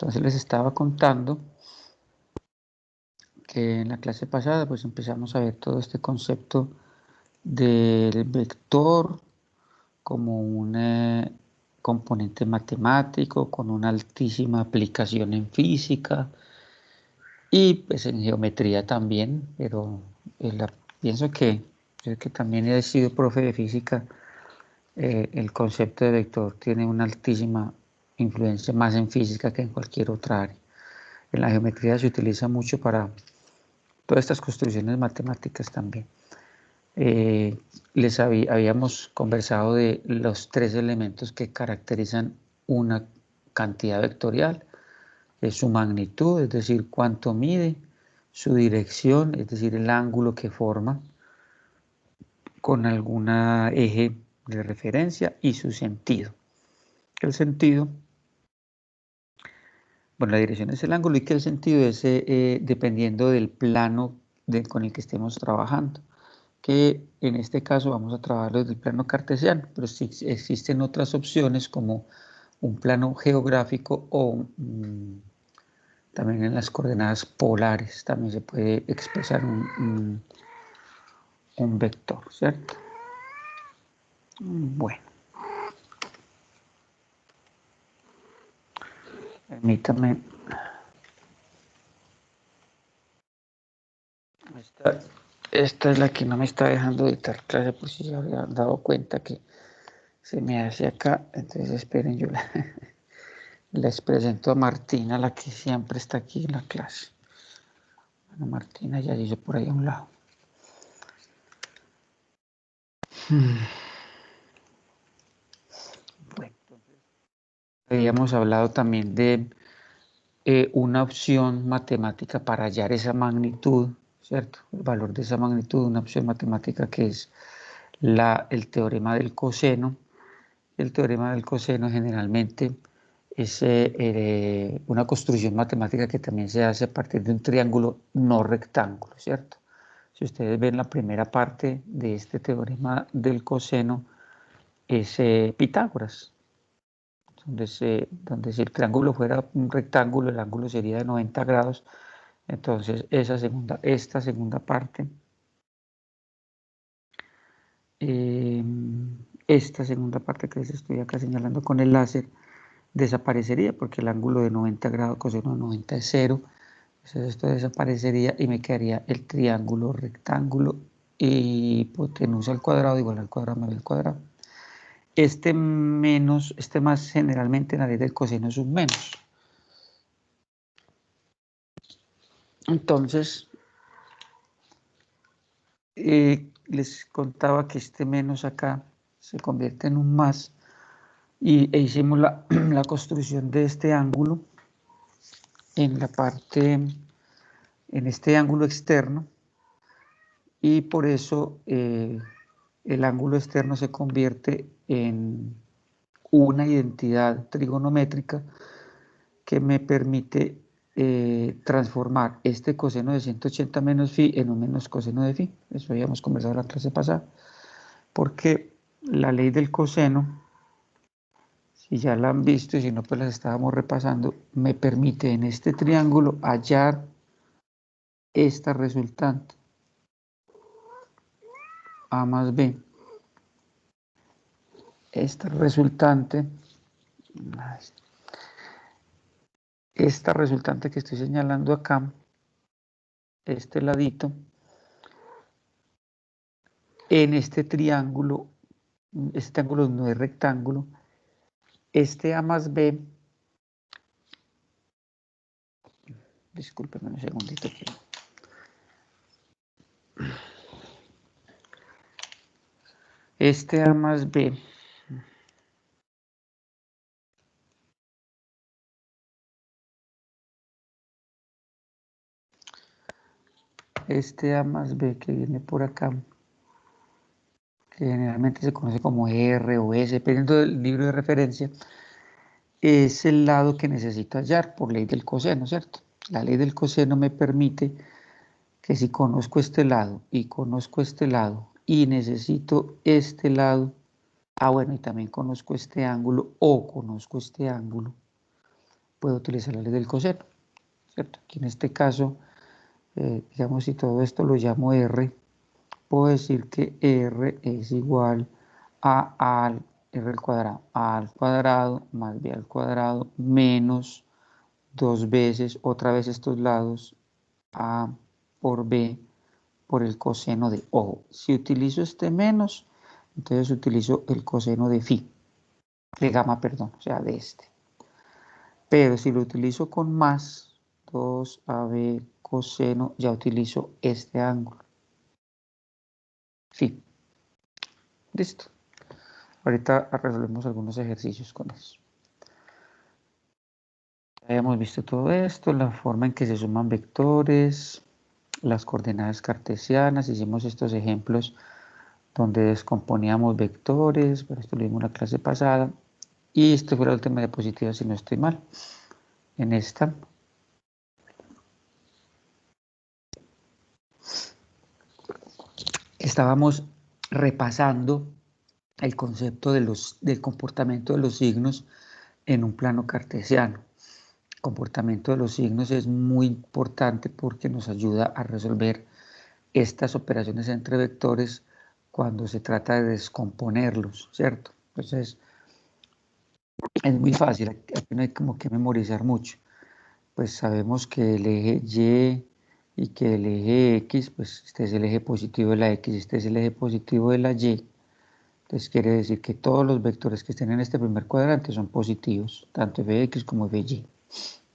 Entonces les estaba contando que en la clase pasada pues empezamos a ver todo este concepto del vector como un componente matemático con una altísima aplicación en física y pues en geometría también, pero pienso que yo que también he sido profe de física, el concepto de vector tiene una altísima influencia más en física que en cualquier otra área. En la geometría se utiliza mucho para todas estas construcciones matemáticas también. Habíamos conversado de los 3 elementos que caracterizan una cantidad vectorial: es su magnitud, es decir, cuánto mide; su dirección, es decir, el ángulo que forma con alguna eje de referencia; y su sentido. El sentido, bueno, la dirección es el ángulo, y que el sentido es dependiendo del plano con el que estemos trabajando, que en este caso vamos a trabajar desde el plano cartesiano, pero sí existen otras opciones como un plano geográfico o también en las coordenadas polares también se puede expresar un vector, ¿cierto? Bueno, permítame. Esta es la que no me está dejando editar clase, por si se habían dado cuenta que se me hace acá. Entonces esperen, yo les presento a Martina, la que siempre está aquí en la clase. Bueno, Martina ya hizo por ahí a un lado. Bueno, entonces habíamos hablado también de una opción matemática para hallar esa magnitud, ¿cierto? El valor de esa magnitud, una opción matemática que es el teorema del coseno. El teorema del coseno generalmente es una construcción matemática que también se hace a partir de un triángulo no rectángulo, ¿cierto? Si ustedes ven la primera parte de este teorema del coseno, es Pitágoras, donde si el triángulo fuera un rectángulo, el ángulo sería de 90 grados. Entonces esta segunda parte, que les estoy acá señalando con el láser, desaparecería, porque el ángulo de 90 grados coseno de 90 es 0. Entonces esto desaparecería y me quedaría el triángulo rectángulo y hipotenusa al cuadrado igual al cuadrado más el cuadrado. Este más generalmente en la ley del coseno es un menos. Entonces, les contaba que este menos acá se convierte en un más, e hicimos la construcción de este ángulo en este ángulo externo, y por eso el ángulo externo se convierte en una identidad trigonométrica que me permite transformar este coseno de 180 menos phi en un menos coseno de phi. Eso habíamos conversado en la clase pasada, porque la ley del coseno, si ya la han visto y si no pues las estábamos repasando, me permite en este triángulo hallar esta resultante, a más b. Esta resultante que estoy señalando acá, este ladito, en este triángulo, este ángulo no es rectángulo, este a más b, discúlpenme un segundito, este a más b que viene por acá, que generalmente se conoce como R o S, dependiendo del libro de referencia, es el lado que necesito hallar por ley del coseno, ¿cierto? La ley del coseno me permite que si conozco este lado y conozco este lado y necesito este lado, bueno, y también conozco este ángulo o conozco este ángulo, puedo utilizar la ley del coseno, ¿cierto? Aquí en este caso, digamos, si todo esto lo llamo R, puedo decir que R es igual a R al cuadrado, A al cuadrado más B al cuadrado menos 2 veces, otra vez estos lados, A por B por el coseno de O. Si utilizo este menos, entonces utilizo el coseno de gamma, perdón, o sea, de este. Pero si lo utilizo con más, 2AB coseno, ya utilizo este ángulo. Sí, listo. Ahorita resolvemos algunos ejercicios con eso. Ya hemos visto todo esto, la forma en que se suman vectores, las coordenadas cartesianas, hicimos estos ejemplos donde descomponíamos vectores, pero esto lo vimos en la clase pasada, y este fue la última diapositiva si no estoy mal. En esta estábamos repasando el concepto del comportamiento de los signos en un plano cartesiano. El comportamiento de los signos es muy importante porque nos ayuda a resolver estas operaciones entre vectores cuando se trata de descomponerlos, ¿cierto? Entonces, es muy fácil, aquí no hay como que memorizar mucho. Pues sabemos que el eje Y y que el eje X, pues este es el eje positivo de la X, este es el eje positivo de la Y. Entonces quiere decir que todos los vectores que estén en este primer cuadrante son positivos, tanto fx como fy.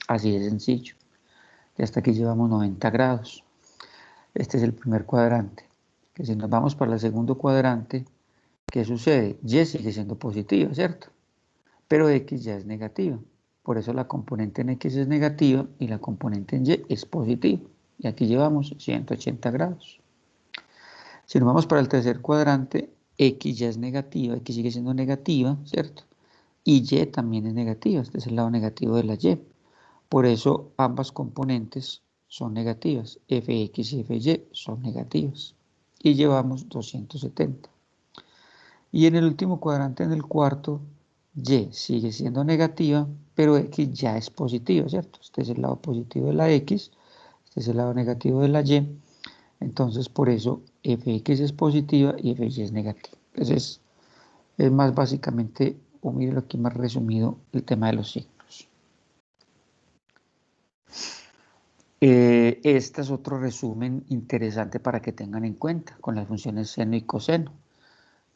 Así de sencillo. Y hasta aquí llevamos 90 grados. Este es el primer cuadrante. Que si nos vamos para el segundo cuadrante, ¿qué sucede? Y sigue siendo positiva, ¿cierto? Pero x ya es negativa. Por eso la componente en x es negativa y la componente en y es positiva. Y aquí llevamos 180 grados. Si nos vamos para el tercer cuadrante, x ya es negativa, x sigue siendo negativa, ¿cierto? Y y también es negativa, este es el lado negativo de la y. Por eso ambas componentes son negativas, fx y fy son negativas. Y llevamos 270. Y en el último cuadrante, en el cuarto, y sigue siendo negativa, pero x ya es positiva, ¿cierto? Este es el lado positivo de la x, este es el lado negativo de la y. Entonces, por eso fx es positiva y fy es negativa. Entonces, es más básicamente, o miren aquí más resumido, el tema de los signos. Este es otro resumen interesante para que tengan en cuenta con las funciones seno y coseno,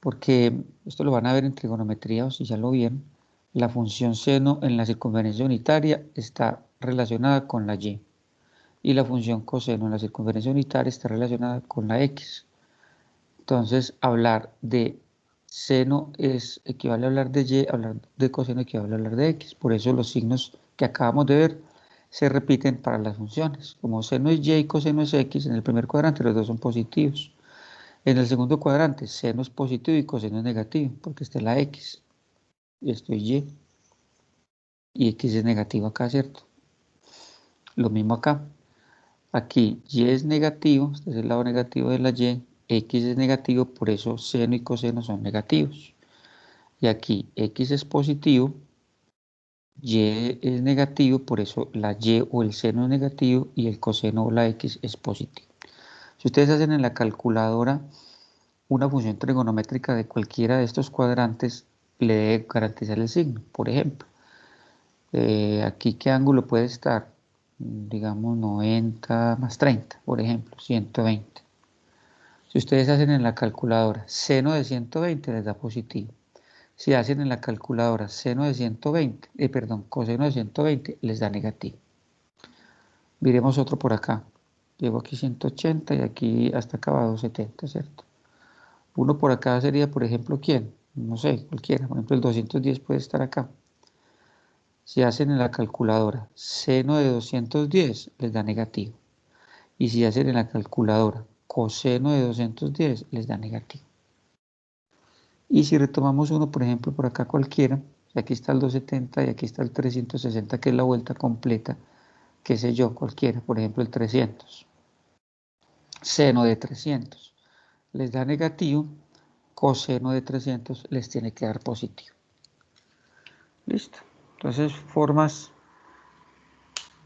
porque esto lo van a ver en trigonometría o si ya lo vieron, la función seno en la circunferencia unitaria está relacionada con la y la función coseno en la circunferencia unitaria está relacionada con la x. Entonces, hablar de seno equivale a hablar de y, hablar de coseno equivale a hablar de x. Por eso los signos que acabamos de ver se repiten para las funciones. Como seno es y coseno es x, en el primer cuadrante los dos son positivos. En el segundo cuadrante, seno es positivo y coseno es negativo, porque está la x. Y esto es y. Y x es negativo acá, ¿cierto? Lo mismo acá. Aquí y es negativo, este es el lado negativo de la y. X es negativo, por eso seno y coseno son negativos. Y aquí x es positivo, y es negativo, por eso la y o el seno es negativo y el coseno o la x es positivo. Si ustedes hacen en la calculadora una función trigonométrica de cualquiera de estos cuadrantes, le debe garantizar el signo. Por ejemplo, aquí qué ángulo puede estar, digamos 90 más 30, por ejemplo, 120. Si ustedes hacen en la calculadora seno de 120 les da positivo. Si hacen en la calculadora seno de 120, coseno de 120, les da negativo. Miremos otro por acá. Llevo aquí 180 y aquí hasta acá va 270, ¿cierto? Uno por acá sería, por ejemplo, ¿quién? No sé, cualquiera. Por ejemplo, el 210 puede estar acá. Si hacen en la calculadora seno de 210, les da negativo. Y si hacen en la calculadora coseno de 210, les da negativo. Y si retomamos uno, por ejemplo, por acá cualquiera, aquí está el 270 y aquí está el 360, que es la vuelta completa, qué sé yo, cualquiera, por ejemplo, el 300. Seno de 300 les da negativo, coseno de 300 les tiene que dar positivo. Listo. Entonces, formas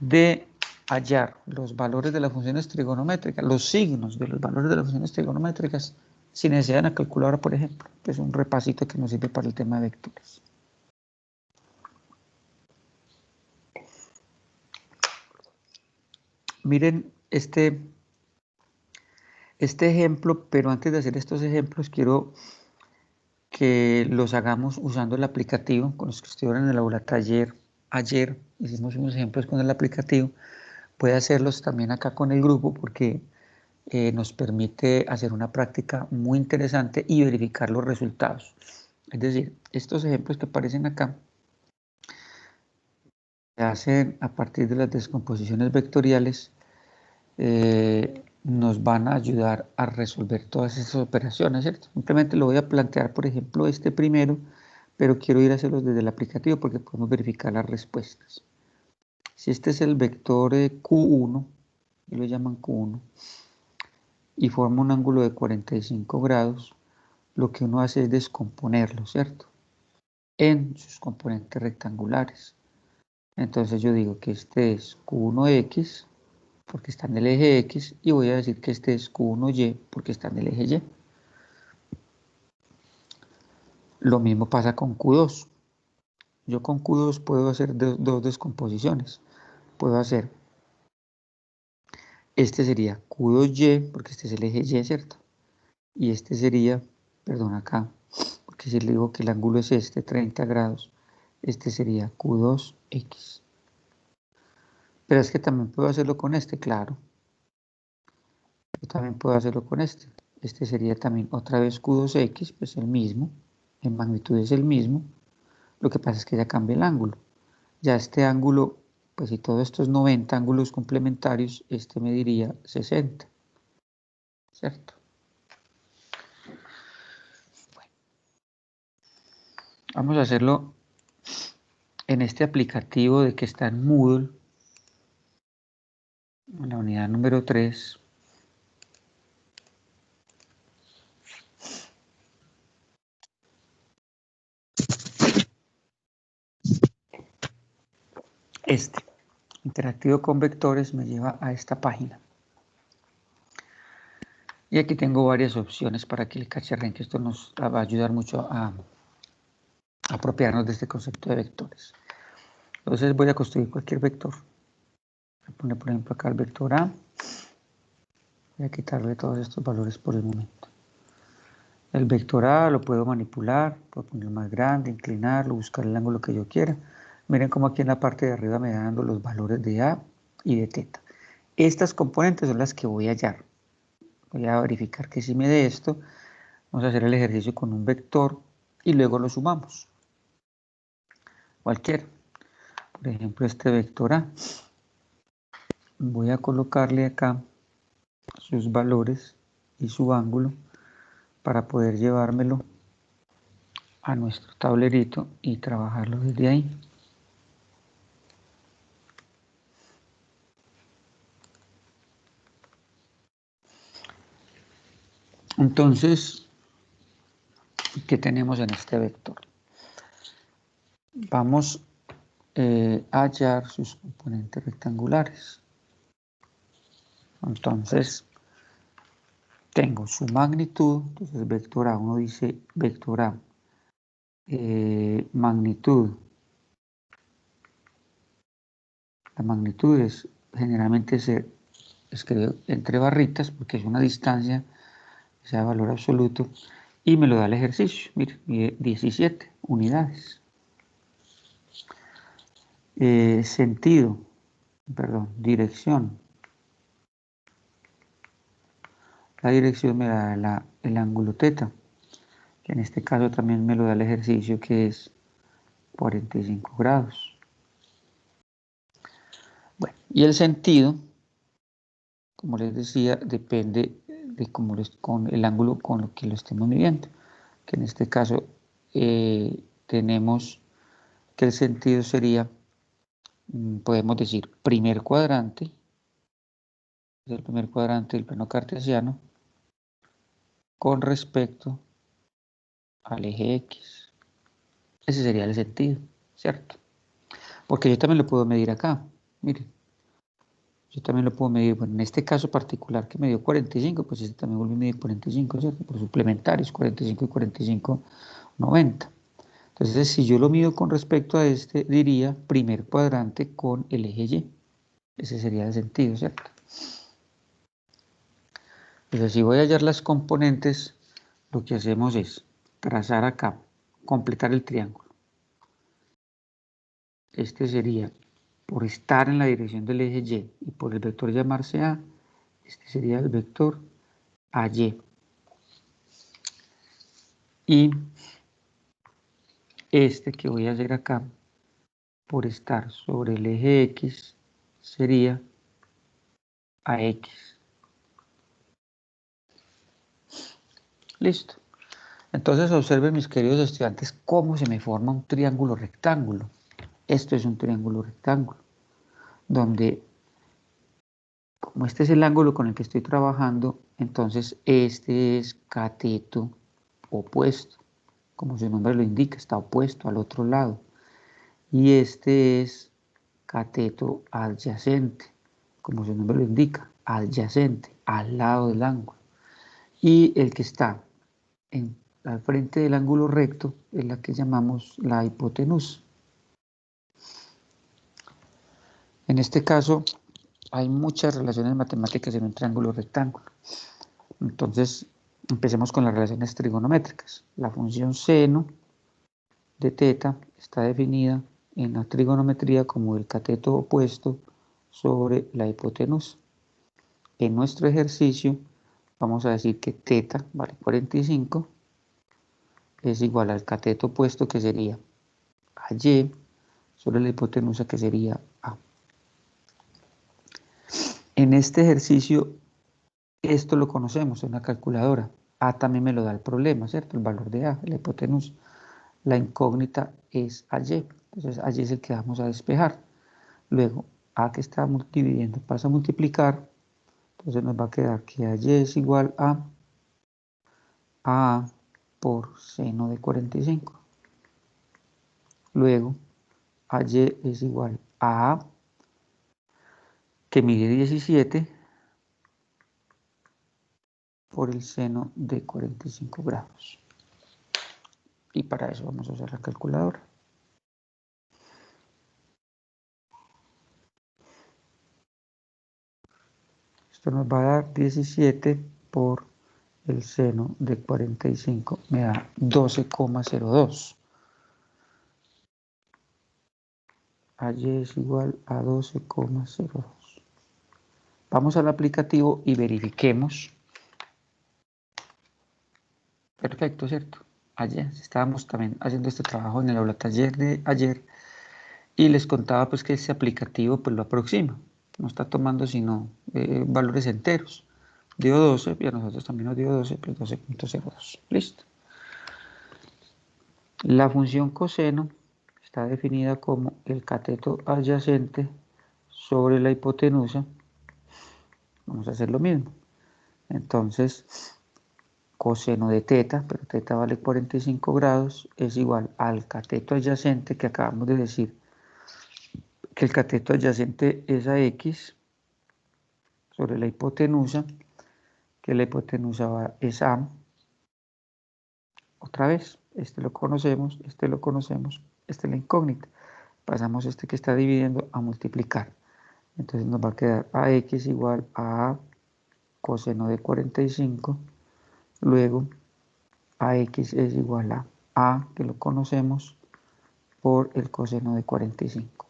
de hallar los valores de las funciones trigonométricas, los signos de los valores de las funciones trigonométricas, sin necesidad de una calculadora, por ejemplo. Es un repasito que nos sirve para el tema de vectores. Miren este ejemplo, pero antes de hacer estos ejemplos, quiero que los hagamos usando el aplicativo. Con los que estuvieron en el aula taller ayer, hicimos unos ejemplos con el aplicativo. Puede hacerlos también acá con el grupo porque nos permite hacer una práctica muy interesante y verificar los resultados. Es decir, estos ejemplos que aparecen acá se hacen a partir de las descomposiciones vectoriales, nos van a ayudar a resolver todas esas operaciones, ¿cierto? Simplemente lo voy a plantear, por ejemplo, este primero, pero quiero ir a hacerlos desde el aplicativo porque podemos verificar las respuestas. Si este es el vector Q1, y lo llaman Q1, y forma un ángulo de 45 grados, lo que uno hace es descomponerlo, ¿cierto? En sus componentes rectangulares. Entonces yo digo que este es Q1X, porque está en el eje X, y voy a decir que este es Q1Y, porque está en el eje Y. Lo mismo pasa con Q2. Yo con Q2 puedo hacer dos descomposiciones. Puedo hacer, este sería Q2Y, porque este es el eje Y, ¿cierto? Y este sería, perdón, acá, porque si le digo que el ángulo es este, 30 grados, este sería Q2X. Pero es que también puedo hacerlo con este, claro. Yo también puedo hacerlo con este. Este sería también otra vez Q2X, pues el mismo. En magnitud es el mismo. Lo que pasa es que ya cambia el ángulo. Ya este ángulo, pues si todo esto es 90 ángulos complementarios, este me diría 60. ¿Cierto? Bueno, vamos a hacerlo en este aplicativo de que está en Moodle, en la unidad número 3. Este interactivo con vectores me lleva a esta página. Y aquí tengo varias opciones para que el cacharrén, que esto nos va a ayudar mucho a apropiarnos de este concepto de vectores. Entonces voy a construir cualquier vector. Voy a poner, por ejemplo, acá el vector A. Voy a quitarle todos estos valores por el momento. El vector A lo puedo manipular, puedo poner más grande, inclinarlo, buscar el ángulo que yo quiera. Miren cómo aquí en la parte de arriba me dan dando los valores de A y de teta. Estas componentes son las que voy a hallar. Voy a verificar que si me dé esto, vamos a hacer el ejercicio con un vector y luego lo sumamos. Cualquiera. Por ejemplo, este vector A. Voy a colocarle acá sus valores y su ángulo para poder llevármelo a nuestro tablerito y trabajarlo desde ahí. Entonces, ¿qué tenemos en este vector? Vamos a hallar sus componentes rectangulares. Entonces, tengo su magnitud, entonces vector A, uno dice vector A, magnitud. La magnitud es, generalmente se escribe entre barritas porque es una distancia, o sea, valor absoluto, y me lo da el ejercicio, mire, 17 unidades. Sentido, perdón, dirección. La dirección me da el ángulo teta, que en este caso también me lo da el ejercicio, que es 45 grados. Bueno, y el sentido, como les decía, depende de cómo con el ángulo con lo que lo estemos midiendo, que en este caso tenemos que el sentido sería, podemos decir, primer cuadrante, es el primer cuadrante del plano cartesiano, con respecto al eje X. Ese sería el sentido, ¿cierto? Porque yo también lo puedo medir acá. Miren, yo también lo puedo medir. Bueno, en este caso particular que me dio 45, pues este también vuelve a medir 45, ¿cierto? Por suplementarios, 45 y 45, 90. Entonces, si yo lo mido con respecto a este, diría primer cuadrante con el eje Y. Ese sería el sentido, ¿cierto? Entonces, si voy a hallar las componentes, lo que hacemos es trazar acá, completar el triángulo. Este sería, por estar en la dirección del eje Y y por el vector llamarse A, este sería el vector AY. Y este que voy a hacer acá, por estar sobre el eje X, sería AX. Listo. Entonces observen, mis queridos estudiantes, cómo se me forma un triángulo rectángulo. Esto es un triángulo rectángulo, donde, como este es el ángulo con el que estoy trabajando, entonces este es cateto opuesto. Como su nombre lo indica, está opuesto al otro lado. Y este es cateto adyacente, como su nombre lo indica, adyacente, al lado del ángulo. Y el que está al frente del ángulo recto es la que llamamos la hipotenusa. En este caso hay muchas relaciones matemáticas en un triángulo rectángulo. Entonces empecemos con las relaciones trigonométricas. La función seno de teta está definida en la trigonometría como el cateto opuesto sobre la hipotenusa. En nuestro ejercicio vamos a decir que teta vale 45, es igual al cateto opuesto que sería AY sobre la hipotenusa que sería A. En este ejercicio esto lo conocemos en una calculadora. A también me lo da el problema, ¿cierto? El valor de A, la hipotenusa. La incógnita es AY. Entonces AY es el que vamos a despejar. Luego A que está dividiendo pasa a multiplicar. Entonces nos va a quedar que AY es igual a A por seno de 45. Luego AY es igual a A que mide 17 por el seno de 45 grados. Y para eso vamos a usar la calculadora. Esto nos va a dar 17 por el seno de 45, me da 12,02. AY es igual a 12,02. Vamos al aplicativo y verifiquemos. Perfecto, ¿cierto? Ayer estábamos también haciendo este trabajo en el aula taller de ayer y les contaba pues que ese aplicativo pues lo aproxima. No está tomando sino valores enteros. Dio 12 y a nosotros también nos dio 12 pues 12,02. Listo. La función coseno está definida como el cateto adyacente sobre la hipotenusa. Vamos a hacer lo mismo. Entonces, coseno de teta, pero teta vale 45 grados, es igual al cateto adyacente que acabamos de decir, que el cateto adyacente es a X sobre la hipotenusa, que la hipotenusa es A. Otra vez, este lo conocemos, este lo conocemos, este es la incógnita. Pasamos este que está dividiendo a multiplicar. Entonces nos va a quedar AX igual a coseno de 45. Luego AX es igual a A, que lo conocemos, por el coseno de 45.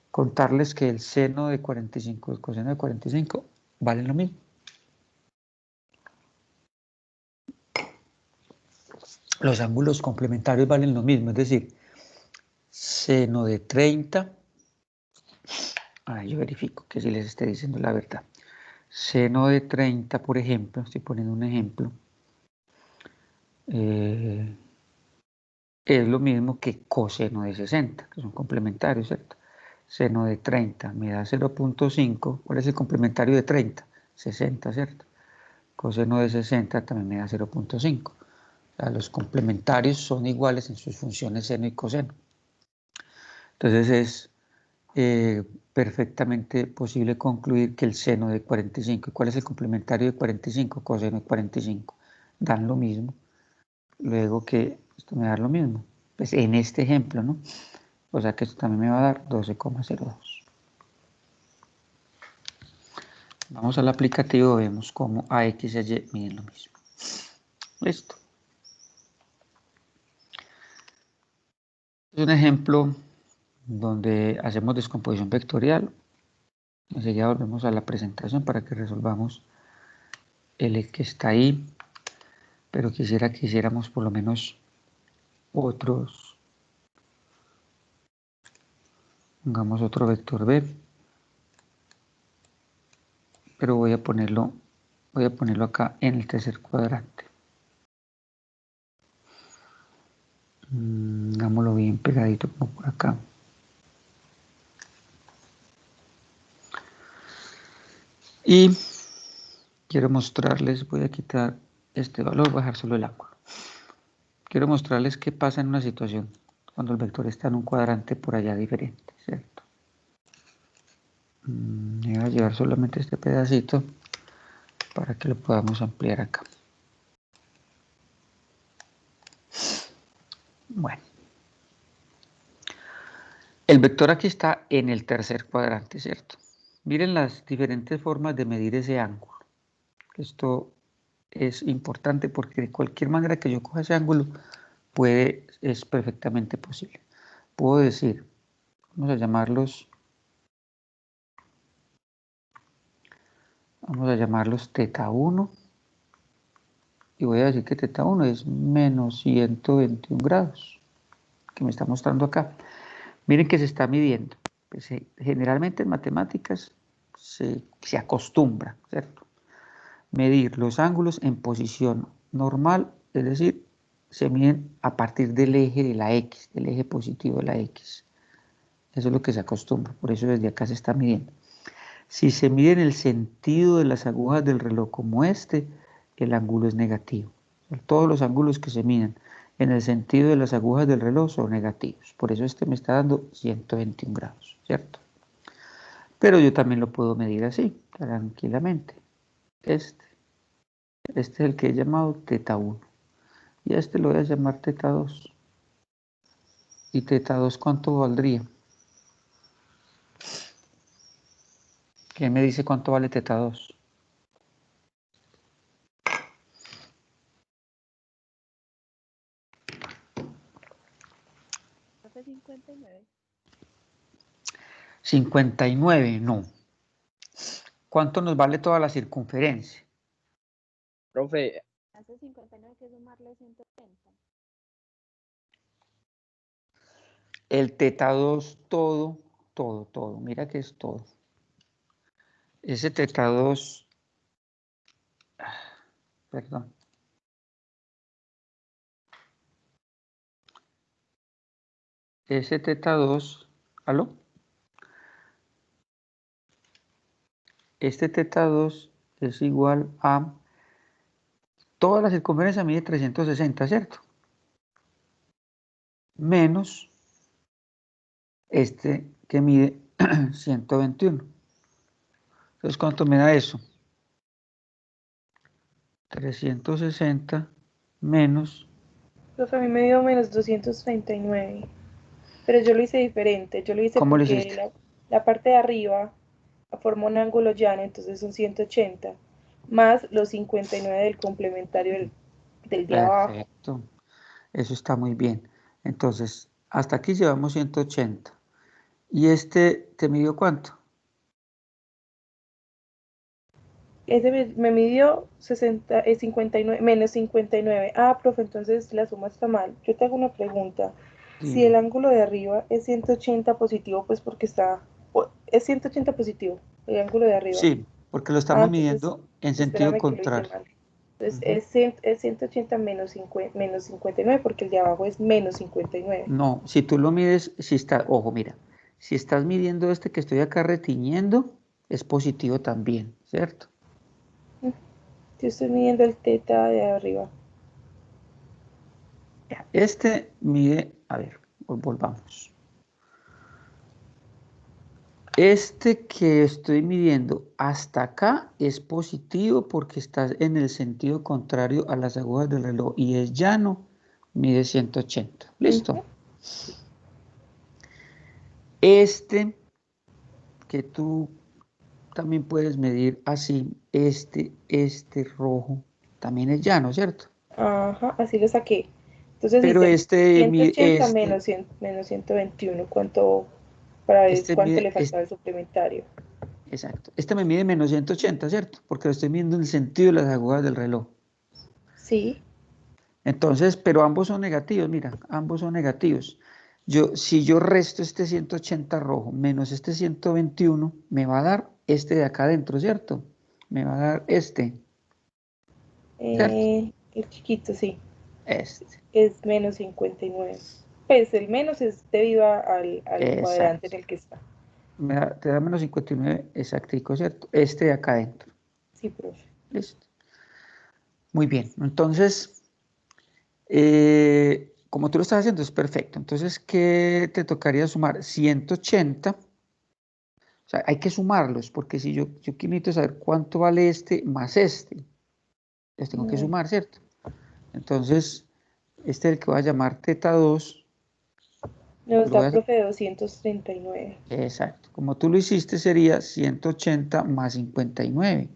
Contarles que el seno de 45 y el coseno de 45 valen lo mismo. Los ángulos complementarios valen lo mismo, es decir, seno de 30, ahora yo verifico que si les esté diciendo la verdad. Seno de 30, por ejemplo, estoy poniendo un ejemplo, es lo mismo que coseno de 60, que son complementarios, ¿cierto? Seno de 30 me da 0,5. ¿Cuál es el complementario de 30? 60, ¿cierto? Coseno de 60 también me da 0,5. O sea, los complementarios son iguales en sus funciones seno y coseno. Entonces es perfectamente posible concluir que el seno de 45, ¿y cuál es el complementario de 45? Coseno de 45, dan lo mismo, luego que esto me da lo mismo, pues en este ejemplo, ¿no? O sea que esto también me va a dar 12,02. Vamos al aplicativo, vemos cómo a X y a Y miden lo mismo. Listo. Es un ejemplo donde hacemos descomposición vectorial. Enseguida volvemos a la presentación para que resolvamos el que está ahí, pero quisiera que hiciéramos por lo menos otros. Pongamos otro vector B, pero voy a ponerlo acá en el tercer cuadrante. Hagámoslo bien pegadito como por acá. Y quiero mostrarles, voy a quitar este valor, voy a dejar solo el ángulo. Quiero mostrarles qué pasa en una situación cuando el vector está en un cuadrante por allá diferente, ¿cierto? Voy a llevar solamente este pedacito para que lo podamos ampliar acá. Bueno, el vector aquí está en el tercer cuadrante, ¿cierto? Miren las diferentes formas de medir ese ángulo. Esto es importante porque de cualquier manera que yo coja ese ángulo, es perfectamente posible. Puedo decir, vamos a llamarlos teta 1 y voy a decir que teta 1 es menos 121 grados, que me está mostrando acá. Miren que se está midiendo. Pues, generalmente en matemáticas se acostumbra, ¿cierto? Medir los ángulos en posición normal, es decir, se miden a partir del eje de la X, del eje positivo de la X. Eso es lo que se acostumbra, por eso desde acá se está midiendo. Si se mide en el sentido de las agujas del reloj como este, el ángulo es negativo. Todos los ángulos que se miden en el sentido de las agujas del reloj son negativos. Por eso este me está dando 121 grados, ¿cierto? Pero yo también lo puedo medir así, tranquilamente. Este es el que he llamado teta 1. Y a este lo voy a llamar teta 2. ¿Y teta 2 cuánto valdría? ¿Quién me dice cuánto vale teta 2? Hace 59. 59, no. ¿Cuánto nos vale toda la circunferencia? Profe, Hace 59 que sumarle 180. El teta 2 todo. Mira que es todo. Ese teta 2, perdón. Ese teta 2, ¿aló? Este teta 2 es igual a toda la circunferencia mide 360, ¿cierto? Menos este que mide 121. Entonces, ¿cuánto me da eso? 360 menos... Profe, a mí me dio menos 239. Pero yo lo hice diferente. Yo lo hice ¿Cómo lo porque hiciste? la parte de arriba forma un ángulo llano, entonces son 180. Más los 59 del complementario del de abajo. Perfecto. Eso está muy bien. Entonces, hasta aquí llevamos 180. ¿Y este te midió cuánto? Ese me midió 59, menos 59. Ah, profe, entonces la suma está mal. Yo te hago una pregunta. Si el Dime. ángulo de arriba es 180 positivo, pues porque es 180 positivo, el ángulo de arriba. Sí, porque lo Ah, estamos entonces, midiendo en sentido espérame que lo hice contrario. mal. Entonces Ujú. es 180 menos 59 porque el de abajo es menos 59. No, si tú lo mides, si está, ojo, mira, si estás midiendo este que estoy acá retiñendo, es positivo también, ¿cierto? Yo estoy midiendo el teta de arriba. Este mide, a ver, volvamos. Este que estoy midiendo hasta acá es positivo porque está en el sentido contrario a las agujas del reloj y es llano, mide 180. ¿Listo? Este que tú también puedes medir así, este rojo, también es llano, ¿cierto? Ajá, así lo saqué. Entonces Pero dice este, 180 menos 100, menos 121. ¿Cuánto, para ver cuánto le falta de suplementario? Exacto. Este me mide menos 180, ¿cierto? Porque lo estoy midiendo en el sentido de las agujas del reloj. Sí. Entonces, pero ambos son negativos, mira, ambos son negativos. Si yo resto este 180 rojo menos este 121, me va a dar este de acá adentro, ¿cierto? Me va a dar este, ¿cierto? El chiquito, sí. Este. Es menos 59. Pues el menos es debido al cuadrante Exacto. en el que está. Te da menos 59 exactico, ¿cierto? Este de acá adentro. Sí, profe. Listo. Muy bien. Entonces, como tú lo estás haciendo, es perfecto. Entonces, ¿qué te tocaría sumar? 180. O sea, hay que sumarlos, porque si yo necesito saber cuánto vale este más este, les tengo que sumar, ¿cierto? Entonces, este es el que voy a llamar teta 2. Nos da, profe, 239. Exacto. Como tú lo hiciste, sería 180 más 59.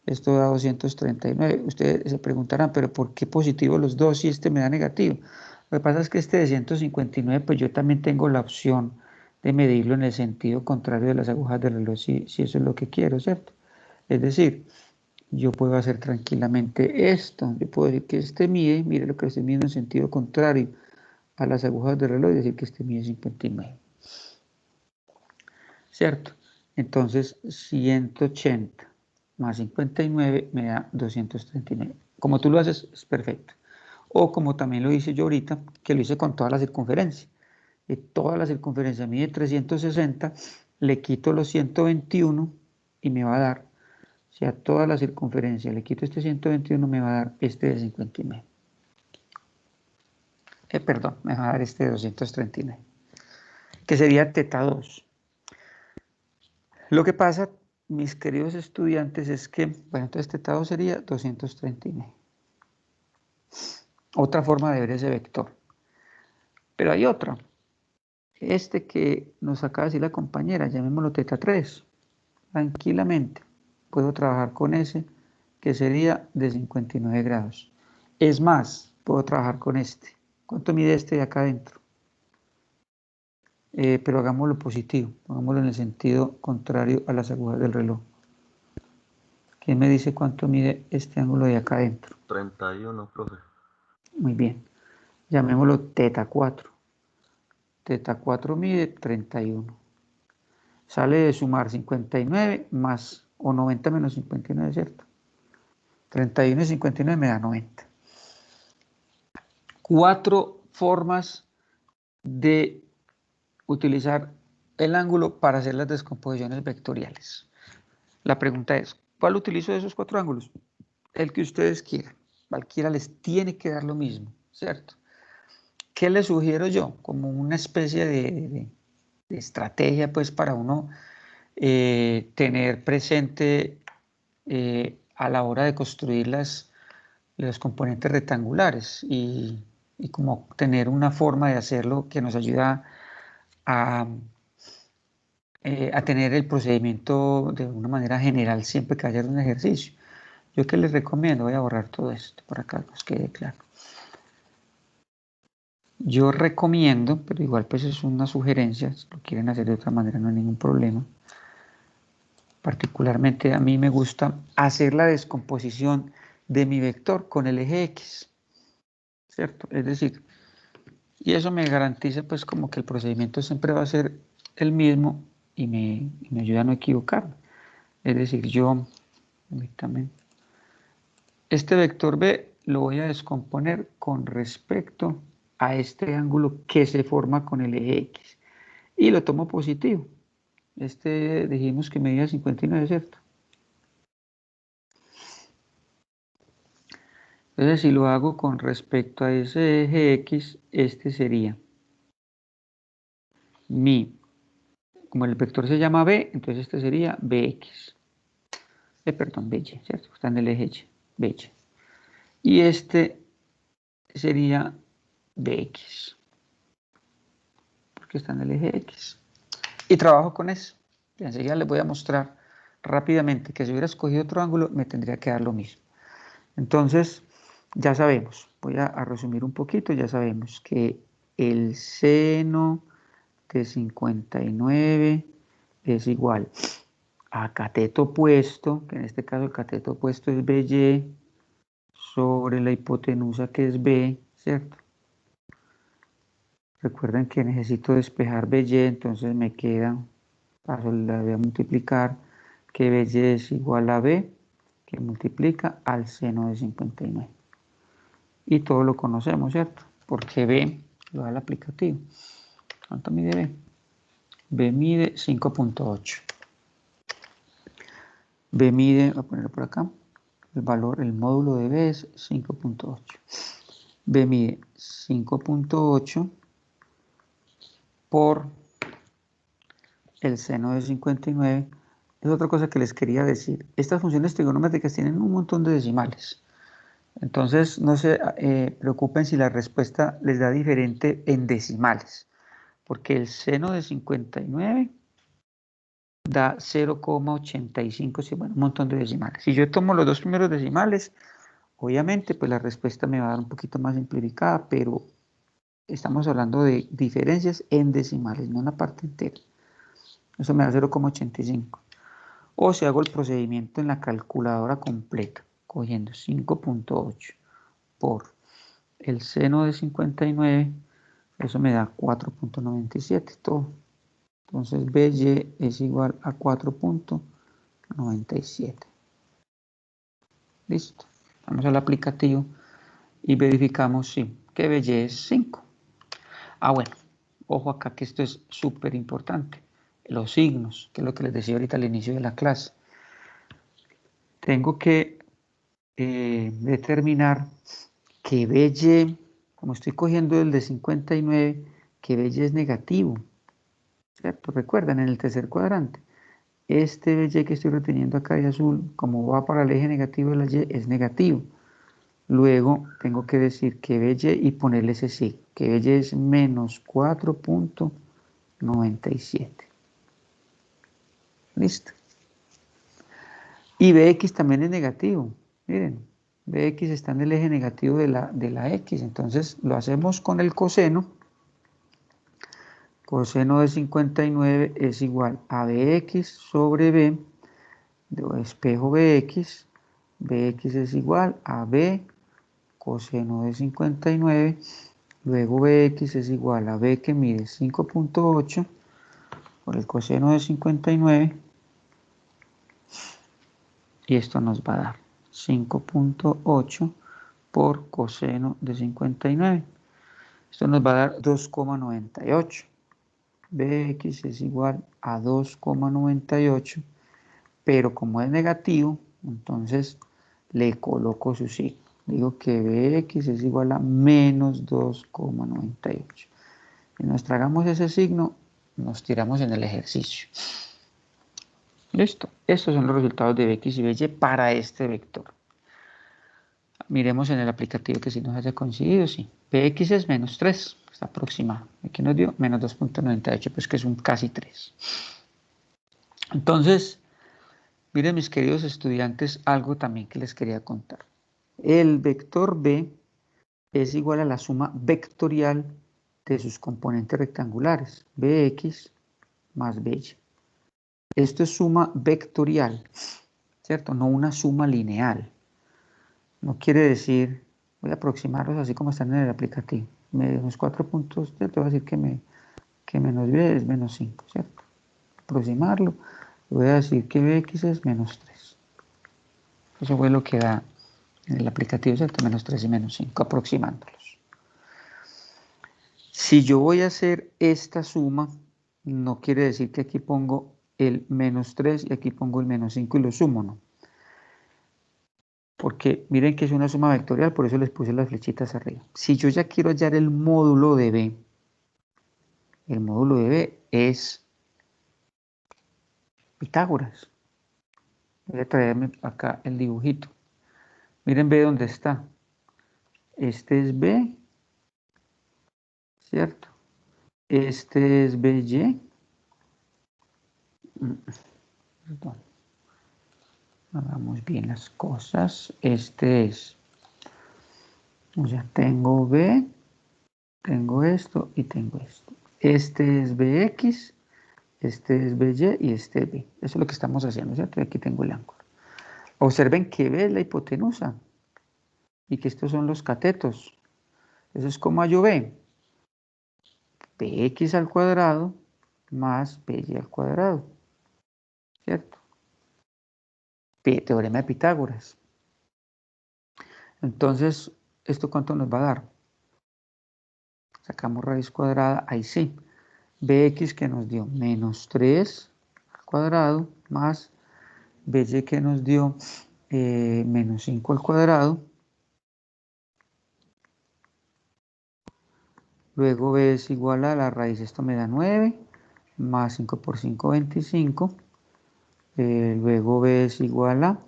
Esto da 239. Ustedes se preguntarán, pero ¿por qué positivo los dos si este me da negativo? Lo que pasa es que este de 159, pues yo también tengo la opción de medirlo en el sentido contrario de las agujas del reloj, si eso es lo que quiero, ¿cierto? Es decir, yo puedo hacer tranquilamente esto. Yo puedo decir que este mide, mire lo que estoy midiendo en sentido contrario a las agujas del reloj y decir que este mide 59. ¿Cierto? Entonces, 180 más 59 me da 239. Como tú lo haces, es perfecto. O como también lo hice yo ahorita, que lo hice con toda la circunferencia. Y toda la circunferencia mide 360, le quito los 121 y me va a dar, si a toda la circunferencia le quito este 121, me va a dar este de 59. Perdón, me va a dar este de 239, que sería teta 2. Lo que pasa, mis queridos estudiantes, es que, bueno, entonces teta 2 sería 239. Otra forma de ver ese vector. Pero hay otra. Este que nos acaba de decir la compañera, llamémoslo teta 3. Tranquilamente puedo trabajar con ese, que sería de 59 grados. Es más, puedo trabajar con este. ¿Cuánto mide este de acá adentro? Pero hagámoslo positivo, hagámoslo en el sentido contrario a las agujas del reloj. ¿Quién me dice cuánto mide este ángulo de acá adentro? 31, profe. Muy bien. Llamémoslo teta 4. Teta 4 mide 31. Sale de sumar 59 más o 90 menos 59, ¿cierto? 31 y 59 me da 90. 4 formas de utilizar el ángulo para hacer las descomposiciones vectoriales. La pregunta es, ¿cuál utilizo de esos 4 ángulos? El que ustedes quieran. Cualquiera les tiene que dar lo mismo, ¿cierto? ¿Qué les sugiero yo? Como una especie de estrategia, pues, para uno tener presente a la hora de construir los componentes rectangulares y como tener una forma de hacerlo que nos ayuda a tener el procedimiento de una manera general siempre que haya un ejercicio. Yo que les recomiendo, voy a borrar todo esto por acá, que os quede claro. Yo recomiendo, pero igual pues es una sugerencia, si lo quieren hacer de otra manera no hay ningún problema. Particularmente a mí me gusta hacer la descomposición de mi vector con el eje X, ¿cierto? Es decir, y eso me garantiza pues como que el procedimiento siempre va a ser el mismo y me ayuda a no equivocarme. Es decir, yo, permítame, este vector B lo voy a descomponer con respecto a este ángulo que se forma con el eje X y lo tomo positivo. Este dijimos que medía 59, ¿cierto? Entonces, si lo hago con respecto a ese eje X, este sería mi como el vector se llama B, entonces este sería Bx. Perdón, By, ¿cierto? Está en el eje Y, By. Y este sería Bx, porque está en el eje X. Y trabajo con eso. Y enseguida les voy a mostrar rápidamente que si hubiera escogido otro ángulo me tendría que dar lo mismo. Entonces, ya sabemos, voy a resumir un poquito, ya sabemos que el seno de 59 es igual a cateto opuesto, que en este caso el cateto opuesto es BY, sobre la hipotenusa que es B, ¿cierto? Recuerden que necesito despejar BY, entonces me queda, paso la voy a multiplicar, que BY es igual a B, que multiplica al seno de 59. Y todo lo conocemos, ¿cierto? Porque B lo da el aplicativo. ¿Cuánto mide B? B mide 5.8. B mide, voy a ponerlo por acá, el valor, el módulo de B es 5.8. B mide 5.8 por el seno de 59. Es otra cosa que les quería decir. Estas funciones trigonométricas tienen un montón de decimales. Entonces, no se preocupen si la respuesta les da diferente en decimales, porque el seno de 59 da 0,85, bueno, un montón de decimales. Si yo tomo los dos primeros decimales, obviamente, pues la respuesta me va a dar un poquito más simplificada, pero estamos hablando de diferencias en decimales, no en la parte entera. Eso me da 0,85. O si hago el procedimiento en la calculadora completa, cogiendo 5.8 por el seno de 59, eso me da 4.97 todo. Entonces BY es igual a 4.97. Listo. Vamos al aplicativo y verificamos que BY es 5. Bueno, ojo acá que esto es súper importante. Los signos, que es lo que les decía ahorita al inicio de la clase. Tengo que determinar que BY, como estoy cogiendo el de 59, que BY es negativo, ¿cierto? Recuerdan, en el tercer cuadrante, este BY que estoy reteniendo acá de azul, como va para el eje negativo de la Y, es negativo. Luego tengo que decir que BY y ponerle ese signo, que BY es menos 4.97. Listo. Y BX también es negativo. Miren, BX está en el eje negativo de la X. Entonces lo hacemos con el coseno. Coseno de 59 es igual a BX sobre B. Espejo BX. BX es igual a B coseno de 59. Luego BX es igual a B que mide 5.8 por el coseno de 59. Y esto nos va a dar 5.8 por coseno de 59. Esto nos va a dar 2,98. Bx es igual a 2,98, pero como es negativo, entonces le coloco su signo. Digo que Bx es igual a menos 2,98. Si nos tragamos ese signo, nos tiramos en el ejercicio. Listo. Estos son los resultados de Bx y By para este vector. Miremos en el aplicativo que sí nos haya coincidido, sí. Bx es menos 3, está aproximado. Aquí nos dio menos 2.98, pues que es un casi 3. Entonces, miren mis queridos estudiantes, algo también que les quería contar. El vector B es igual a la suma vectorial de sus componentes rectangulares, Bx más By. Esto es suma vectorial, ¿cierto? No una suma lineal. No quiere decir, voy a aproximarlos así como están en el aplicativo. Menos 4 puntos, te voy a decir que menos B es menos 5, ¿cierto? Aproximarlo, voy a decir que Bx es menos 3. Eso fue lo que da en el aplicativo, ¿cierto? Menos 3 y menos 5, aproximándolos. Si yo voy a hacer esta suma, no quiere decir que aquí pongo el menos 3 y aquí pongo el menos 5 y lo sumo, ¿no? Porque miren que es una suma vectorial, por eso les puse las flechitas arriba. Si yo ya quiero hallar el módulo de B, el módulo de B es Pitágoras. Voy a traerme acá el dibujito. Miren B dónde está. Este es B, ¿cierto? Este es BY. Perdón. Hagamos bien las cosas. Este es, o sea, tengo B, tengo esto y tengo esto. Este es BX, este es BY y este es B. Eso es lo que estamos haciendo, ¿cierto? Y aquí tengo el ángulo. Observen que B es la hipotenusa y que estos son los catetos. Eso es como hallo B. Bx al cuadrado más BY al cuadrado, ¿cierto? Teorema de Pitágoras. Entonces, ¿esto cuánto nos va a dar? Sacamos raíz cuadrada, ahí sí. Bx que nos dio menos 3 al cuadrado más BY que nos dio menos 5 al cuadrado. Luego B es igual a la raíz, esto me da 9, más 5 por 5, 25. Luego B es igual a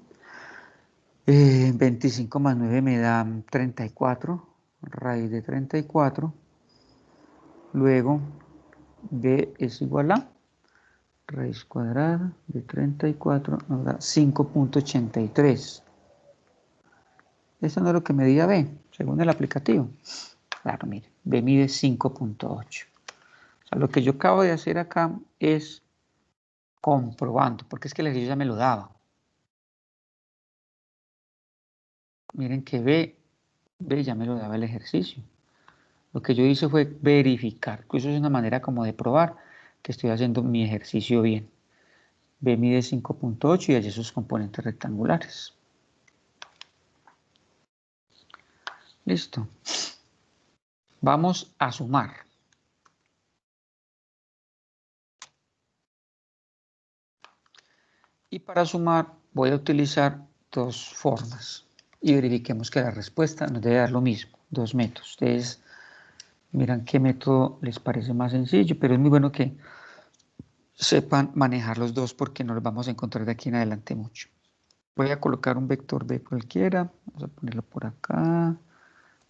25 más 9 me da 34, raíz de 34. Luego B es igual a raíz cuadrada de 34, nos da 5.83. Eso no es lo que medía B, según el aplicativo. Claro, mire, B mide 5.8. O sea, lo que yo acabo de hacer acá es comprobando, porque es que el ejercicio ya me lo daba. Miren que B ya me lo daba el ejercicio. Lo que yo hice fue verificar, que eso es una manera como de probar que estoy haciendo mi ejercicio bien. B mide 5.8 y hay sus componentes rectangulares. Listo. Vamos a sumar. Y para sumar voy a utilizar dos formas. Y verifiquemos que la respuesta nos debe dar lo mismo. Dos métodos. Ustedes miran qué método les parece más sencillo, pero es muy bueno que sepan manejar los dos porque no los vamos a encontrar de aquí en adelante mucho. Voy a colocar un vector B cualquiera. Vamos a ponerlo por acá.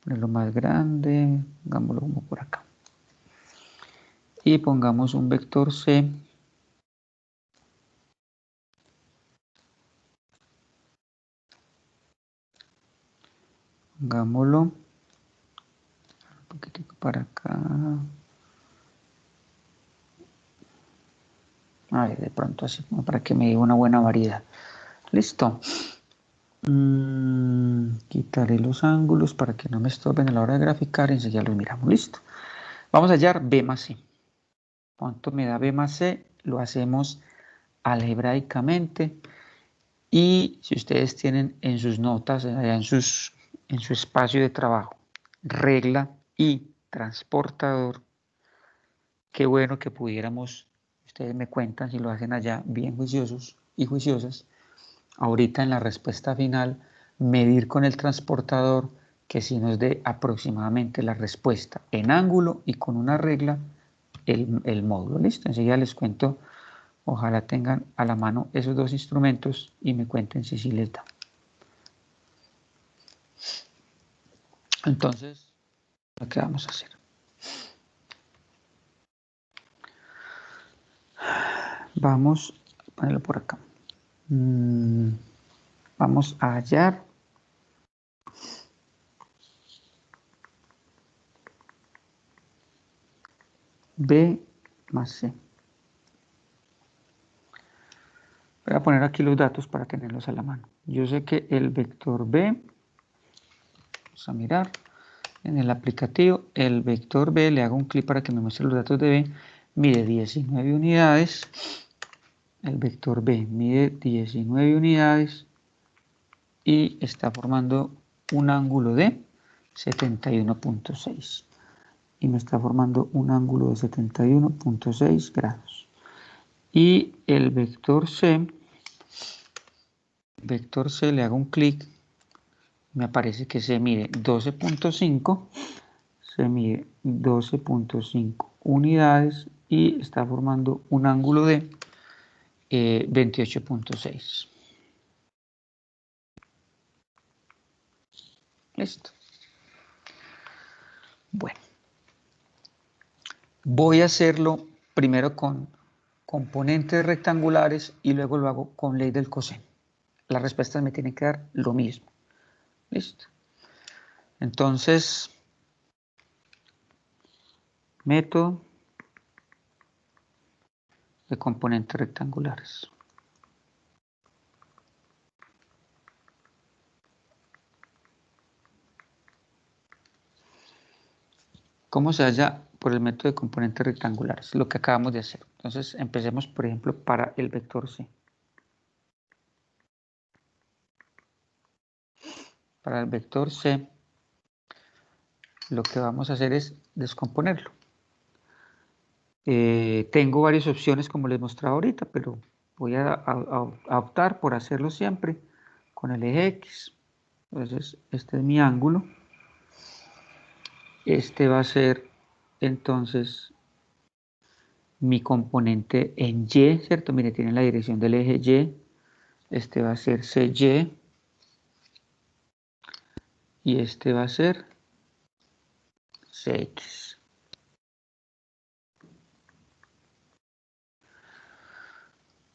Ponerlo más grande. Pongámoslo como por acá. Y pongamos un vector C. Pongámoslo un poquitico para acá. A ver, de pronto así como para que me diga una buena variedad. Listo. Quitaré los ángulos para que no me estorben a la hora de graficar. Enseguida los miramos. Listo. Vamos a hallar B más C. ¿Cuánto me da B más C? Lo hacemos algebraicamente. Y si ustedes tienen en sus notas, allá en su espacio de trabajo, regla y transportador, qué bueno que pudiéramos, ustedes me cuentan si lo hacen allá bien juiciosos y juiciosas, ahorita en la respuesta final, medir con el transportador que si nos dé aproximadamente la respuesta en ángulo y con una regla el módulo. Listo, enseguida les cuento. Ojalá tengan a la mano esos dos instrumentos y me cuenten si sí les da. Entonces, lo que vamos a hacer. Vamos a ponerlo por acá. Vamos a hallar B más C. Voy a poner aquí los datos para tenerlos a la mano. Yo sé que el vector B, vamos a mirar en el aplicativo, el vector B, le hago un clic para que me muestre los datos de B, mide 19 unidades. El vector B mide 19 unidades y está formando un ángulo de 71.6. Y me está formando un ángulo de 71.6 grados. Y el vector C le hago un clic, me aparece que se mide 12.5, se mide 12.5 unidades y está formando un ángulo de 28.6. Listo. Bueno, voy a hacerlo primero con componentes rectangulares y luego lo hago con ley del coseno. Las respuestas me tienen que dar lo mismo. Listo. Entonces, método de componentes rectangulares. ¿Cómo se halla por el método de componentes rectangulares? Lo que acabamos de hacer. Entonces, empecemos, por ejemplo, para el vector C. Para el vector C, lo que vamos a hacer es descomponerlo. Tengo varias opciones, como les mostraba ahorita, pero voy a optar por hacerlo siempre con el eje X. Entonces, este es mi ángulo. Este va a ser, entonces, mi componente en Y, ¿cierto? Mire, tiene la dirección del eje Y. Este va a ser CY. Y este va a ser CX.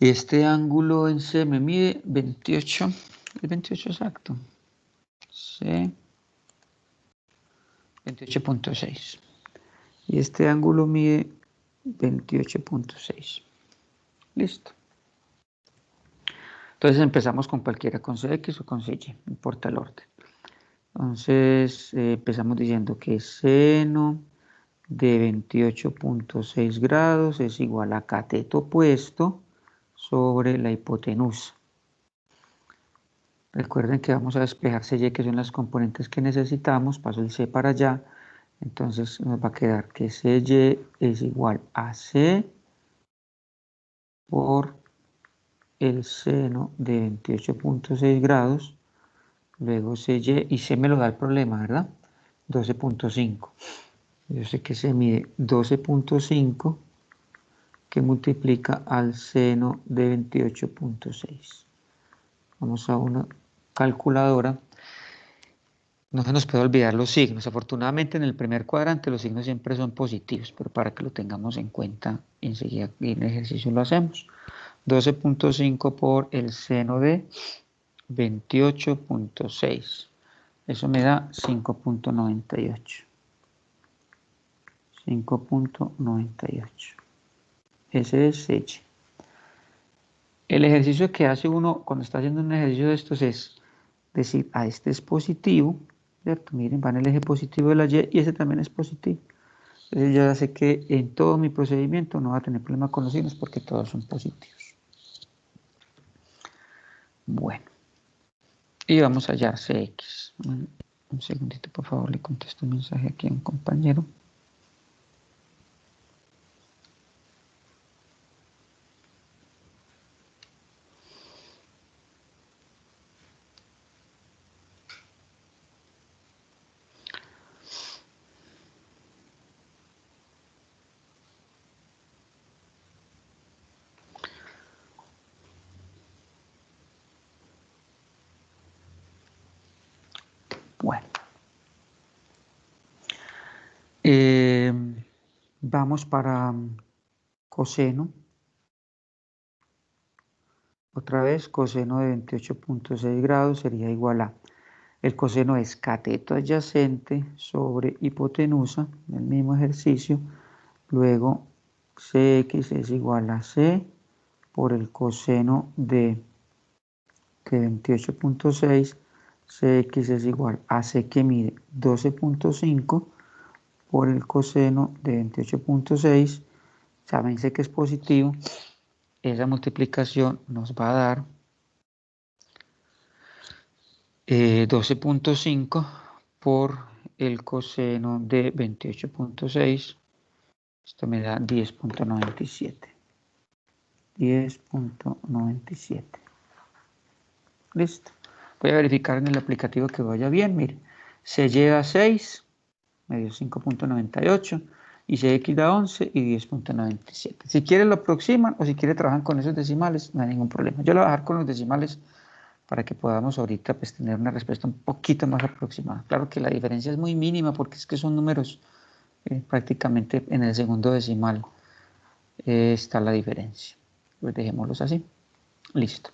Este ángulo en C me mide 28. ¿Es 28 exacto? C. 28.6. Y este ángulo mide 28.6. Listo. Entonces empezamos con cualquiera, con CX o con CY, no importa el orden. Entonces empezamos diciendo que seno de 28.6 grados es igual a cateto opuesto sobre la hipotenusa. Recuerden que vamos a despejar CY, que son las componentes que necesitamos. Paso el C para allá. Entonces nos va a quedar que CY es igual a C por el seno de 28.6 grados. Luego CY, y C me lo da el problema, ¿verdad? 12.5. Yo sé que se mide 12.5 que multiplica al seno de 28.6. Vamos a una calculadora. No se nos puede olvidar los signos. Afortunadamente en el primer cuadrante los signos siempre son positivos, pero para que lo tengamos en cuenta enseguida en el ejercicio lo hacemos. 12.5 por el seno de 28.6. Eso me da 5.98. 5.98. Ese es CY. El ejercicio que hace uno cuando está haciendo un ejercicio de estos es decir, este es positivo, ¿cierto? Miren, va en el eje positivo de la Y y ese también es positivo. Entonces yo ya sé que en todo mi procedimiento no va a tener problema con los signos porque todos son positivos. Bueno, y vamos a hallar CX. Un segundito, por favor, le contesto un mensaje aquí a un compañero. Bueno. Vamos para coseno. Otra vez, coseno de 28.6 grados sería igual a, el coseno es cateto adyacente sobre hipotenusa, el mismo ejercicio. Luego, CX es igual a C por el coseno de 28.6. CX es igual a C que mide 12.5 por el coseno de 28.6. Saben C que es positivo. Esa multiplicación nos va a dar 12.5 por el coseno de 28.6. Esto me da 10.97. 10.97. Listo. Voy a verificar en el aplicativo que vaya bien. Mire, se lleva 6, me dio 5.98. y CX da 11 y 10.97. Si quiere lo aproximan o si quiere trabajan con esos decimales, no hay ningún problema. Yo lo voy a dejar con los decimales para que podamos ahorita pues, tener una respuesta un poquito más aproximada. Claro que la diferencia es muy mínima porque es que son números prácticamente en el segundo decimal está la diferencia. Pues dejémoslos así. Listo.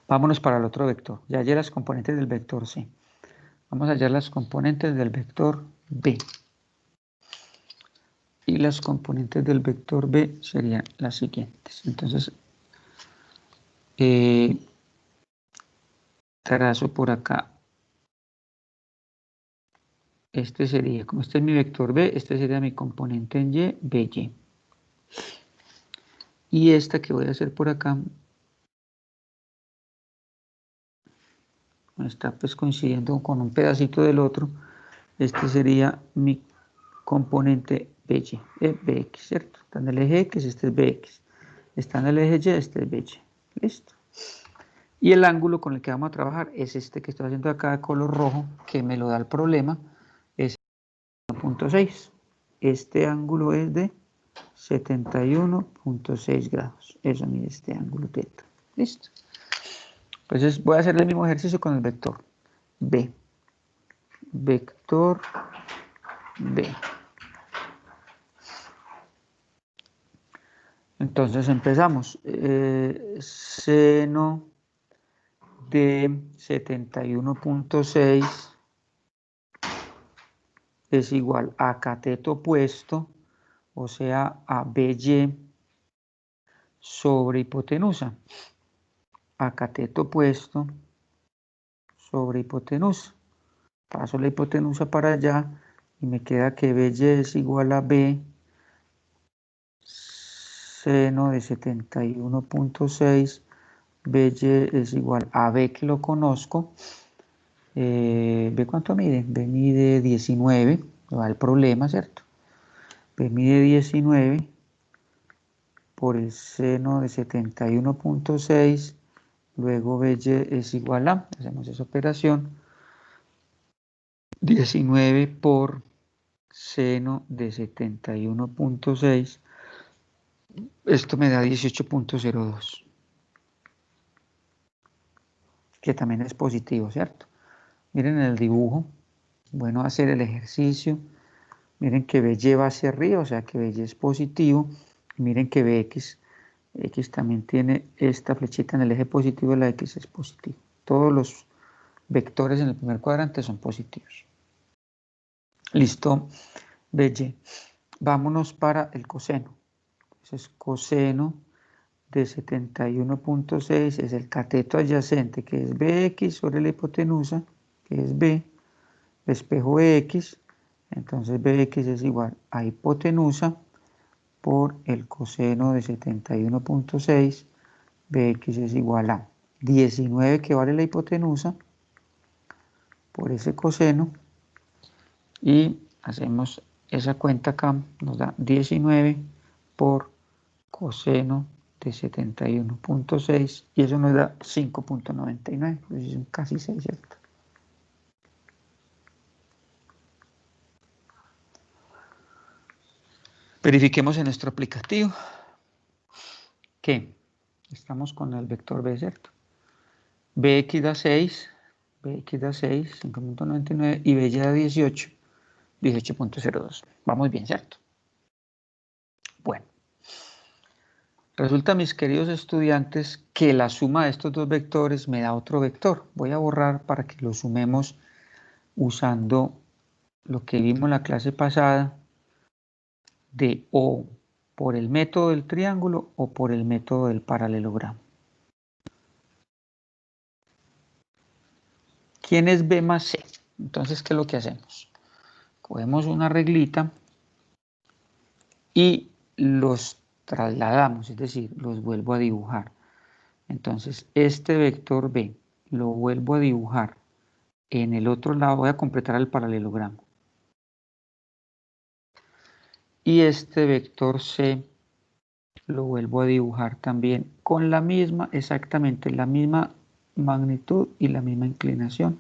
Vámonos para el otro vector. Ya hallé las componentes del vector C. Vamos a hallar las componentes del vector B. Y las componentes del vector B serían las siguientes. Entonces, trazo por acá. Este sería, como este es mi vector B, este sería mi componente en Y, BY. Y esta que voy a hacer por acá, está pues coincidiendo con un pedacito del otro. Este sería mi componente BY, BX, ¿cierto? Está en el eje X, este es BX. Está en el eje Y, este es BY. Listo. Y el ángulo con el que vamos a trabajar es este que estoy haciendo acá de color rojo, que me lo da el problema, es 1.6. Este ángulo es de 71.6 grados. Eso mide este ángulo θ. Listo. Entonces voy a hacer el mismo ejercicio con el vector B. Vector B. Entonces empezamos. Seno de 71.6 es igual a cateto opuesto, o sea, a BY sobre hipotenusa. A cateto opuesto sobre hipotenusa. Paso la hipotenusa para allá y me queda que BY es igual a B seno de 71.6. BY es igual a B que lo conozco. ¿B cuánto mide? B mide 19, me va el problema, ¿cierto? B mide 19 por el seno de 71.6, luego BY es igual a, hacemos esa operación, 19 por seno de 71.6, esto me da 18.02, que también es positivo, ¿cierto? Miren el dibujo, bueno hacer el ejercicio. Miren que BY va hacia arriba, o sea que BY es positivo. Miren que BX, X también tiene esta flechita en el eje positivo, la X es positivo. Todos los vectores en el primer cuadrante son positivos. Listo, BY. Vámonos para el coseno. Entonces, coseno de 71.6 es el cateto adyacente, que es BX sobre la hipotenusa, que es B, espejo X. Entonces Bx es igual a hipotenusa por el coseno de 71.6. Bx es igual a 19 que vale la hipotenusa por ese coseno. Y hacemos esa cuenta acá, nos da 19 por coseno de 71.6 y eso nos da 5.99, pues es casi 6, ¿cierto? Verifiquemos en nuestro aplicativo que estamos con el vector B, ¿cierto? Bx da 6, Bx da 6, 5.99 y BY da 18, 18.02. Vamos bien, ¿cierto? Bueno, resulta, mis queridos estudiantes, que la suma de estos dos vectores me da otro vector. Voy a borrar para que lo sumemos usando lo que vimos en la clase pasada de o por el método del triángulo o por el método del paralelogramo. ¿Quién es B más C? Entonces, ¿qué es lo que hacemos? Cogemos una reglita y los trasladamos, es decir, los vuelvo a dibujar. Entonces, este vector B lo vuelvo a dibujar en el otro lado, voy a completar el paralelogramo. Y este vector C lo vuelvo a dibujar también con la misma, exactamente la misma magnitud y la misma inclinación,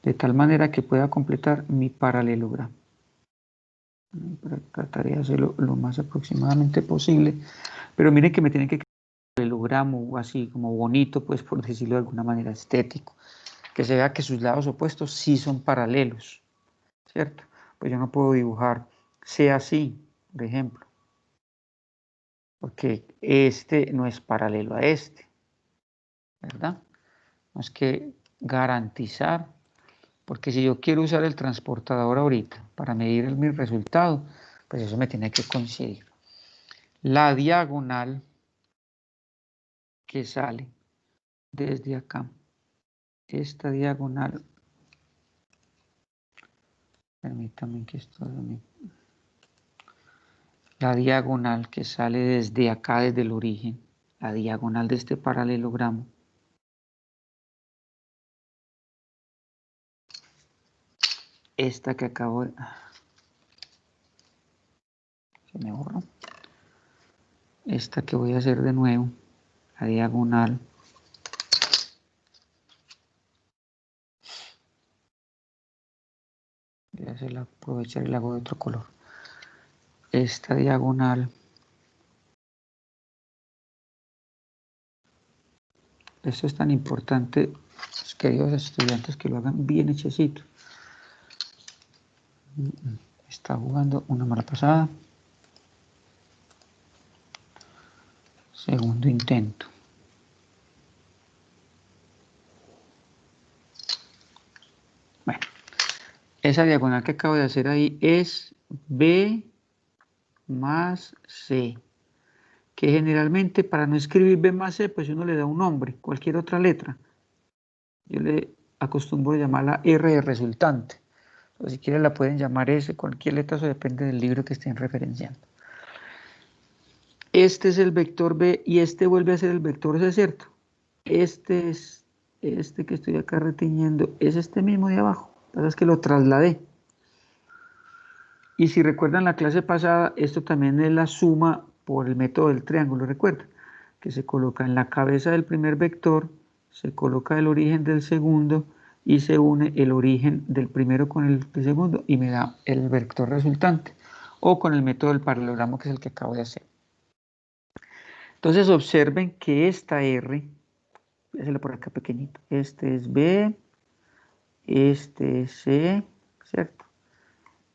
de tal manera que pueda completar mi paralelogramo. Pero trataré de hacerlo lo más aproximadamente posible. Pero miren que me tienen que quedar un paralelogramo así como bonito, pues por decirlo de alguna manera, estético. Que se vea que sus lados opuestos sí son paralelos, ¿cierto? Pues yo no puedo dibujar C así, por ejemplo, porque este no es paralelo a este, ¿verdad? Tenemos que garantizar, porque si yo quiero usar el transportador ahorita para medir mi resultado, pues eso me tiene que coincidir. La diagonal que sale desde acá, esta diagonal, permítame que esto la diagonal que sale desde acá, desde el origen, la diagonal de este paralelogramo, esta que acabo de... se me borró. Esta que voy a hacer de nuevo, la diagonal. Voy a hacerla, aprovechar y la hago de otro color. Esta diagonal. Esto es tan importante, queridos estudiantes, que lo hagan bien hechecito. Está jugando una mala pasada. Segundo intento. Bueno, esa diagonal que acabo de hacer ahí es B más C, que generalmente para no escribir B más C, pues uno le da un nombre, cualquier otra letra. Yo le acostumbro a llamarla R de resultante. O si quieren la pueden llamar S, cualquier letra, eso depende del libro que estén referenciando. Este es el vector B y este vuelve a ser el vector C, ¿cierto? Este es este que estoy acá retiñendo, es este mismo de abajo. Lo que pasa es que lo trasladé. Y si recuerdan la clase pasada, esto también es la suma por el método del triángulo, recuerda, que se coloca en la cabeza del primer vector, se coloca el origen del segundo y se une el origen del primero con el segundo y me da el vector resultante, o con el método del paralelogramo, que es el que acabo de hacer. Entonces observen que esta R, voy a hacerlo por acá pequeñito, este es B, este es C, ¿cierto?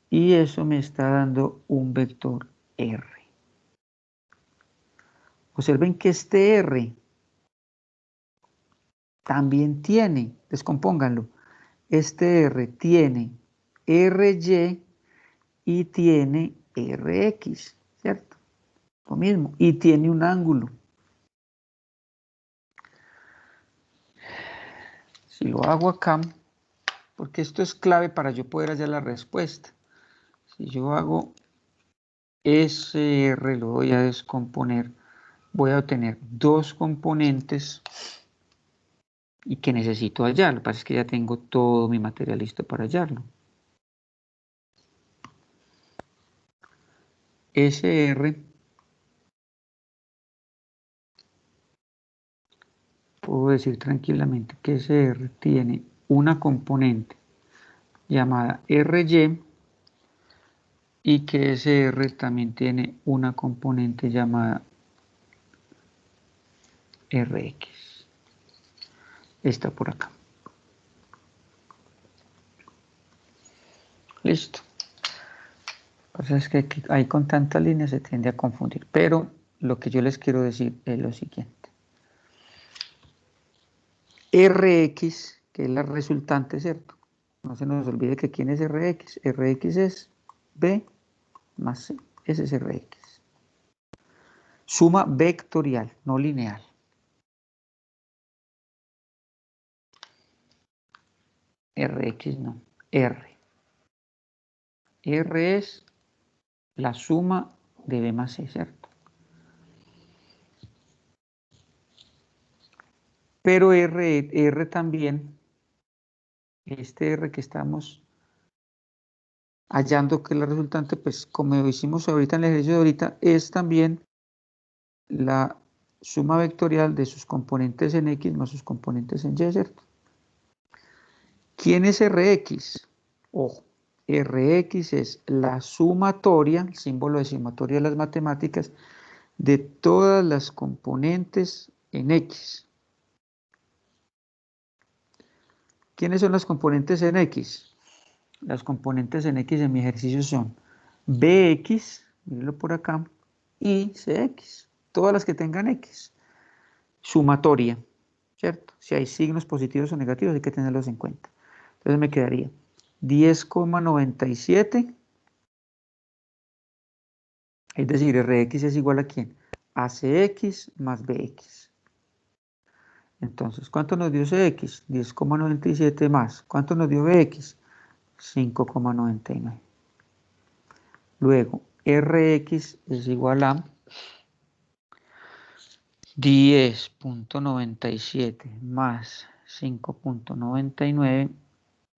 Y eso me está dando un vector R. Observen que este R también tiene, descompónganlo, este R tiene RY y tiene RX, ¿cierto? Lo mismo, y tiene un ángulo. Si lo hago acá, porque esto es clave para yo poder hallar la respuesta. Si yo hago SR, lo voy a descomponer, voy a obtener dos componentes y que necesito hallar. Lo que pasa es que ya tengo todo mi material listo para hallarlo. SR, puedo decir tranquilamente que SR tiene una componente llamada RY y que SR también tiene una componente llamada RX. Está por acá. Listo. Lo que pasa es que ahí con tantas líneas se tiende a confundir, pero lo que yo les quiero decir es lo siguiente. Rx, que es la resultante, ¿cierto? No se nos olvide que ¿quién es Rx? Rx es B más C. Ese es Rx. Suma vectorial, no lineal. Rx no, R. R es la suma de B más C, ¿cierto? Pero R también, este R que estamos hallando que es la resultante, pues como hicimos ahorita en el ejercicio de ahorita, es también la suma vectorial de sus componentes en X más sus componentes en Y, ¿cierto? ¿Quién es Rx? Ojo, Rx es la sumatoria, el símbolo de sumatoria de las matemáticas, de todas las componentes en X. ¿Quiénes son las componentes en X? Las componentes en X en mi ejercicio son Bx, mírenlo por acá, y Cx, todas las que tengan X. Sumatoria, ¿cierto? Si hay signos positivos o negativos hay que tenerlos en cuenta. Entonces me quedaría 10,97, es decir, Rx es igual a ¿quién? A Cx más Bx. Entonces, ¿cuánto nos dio Cx? 10,97 más. ¿Cuánto nos dio Bx? 5,99. Luego, Rx es igual a 10,97 más 5,99.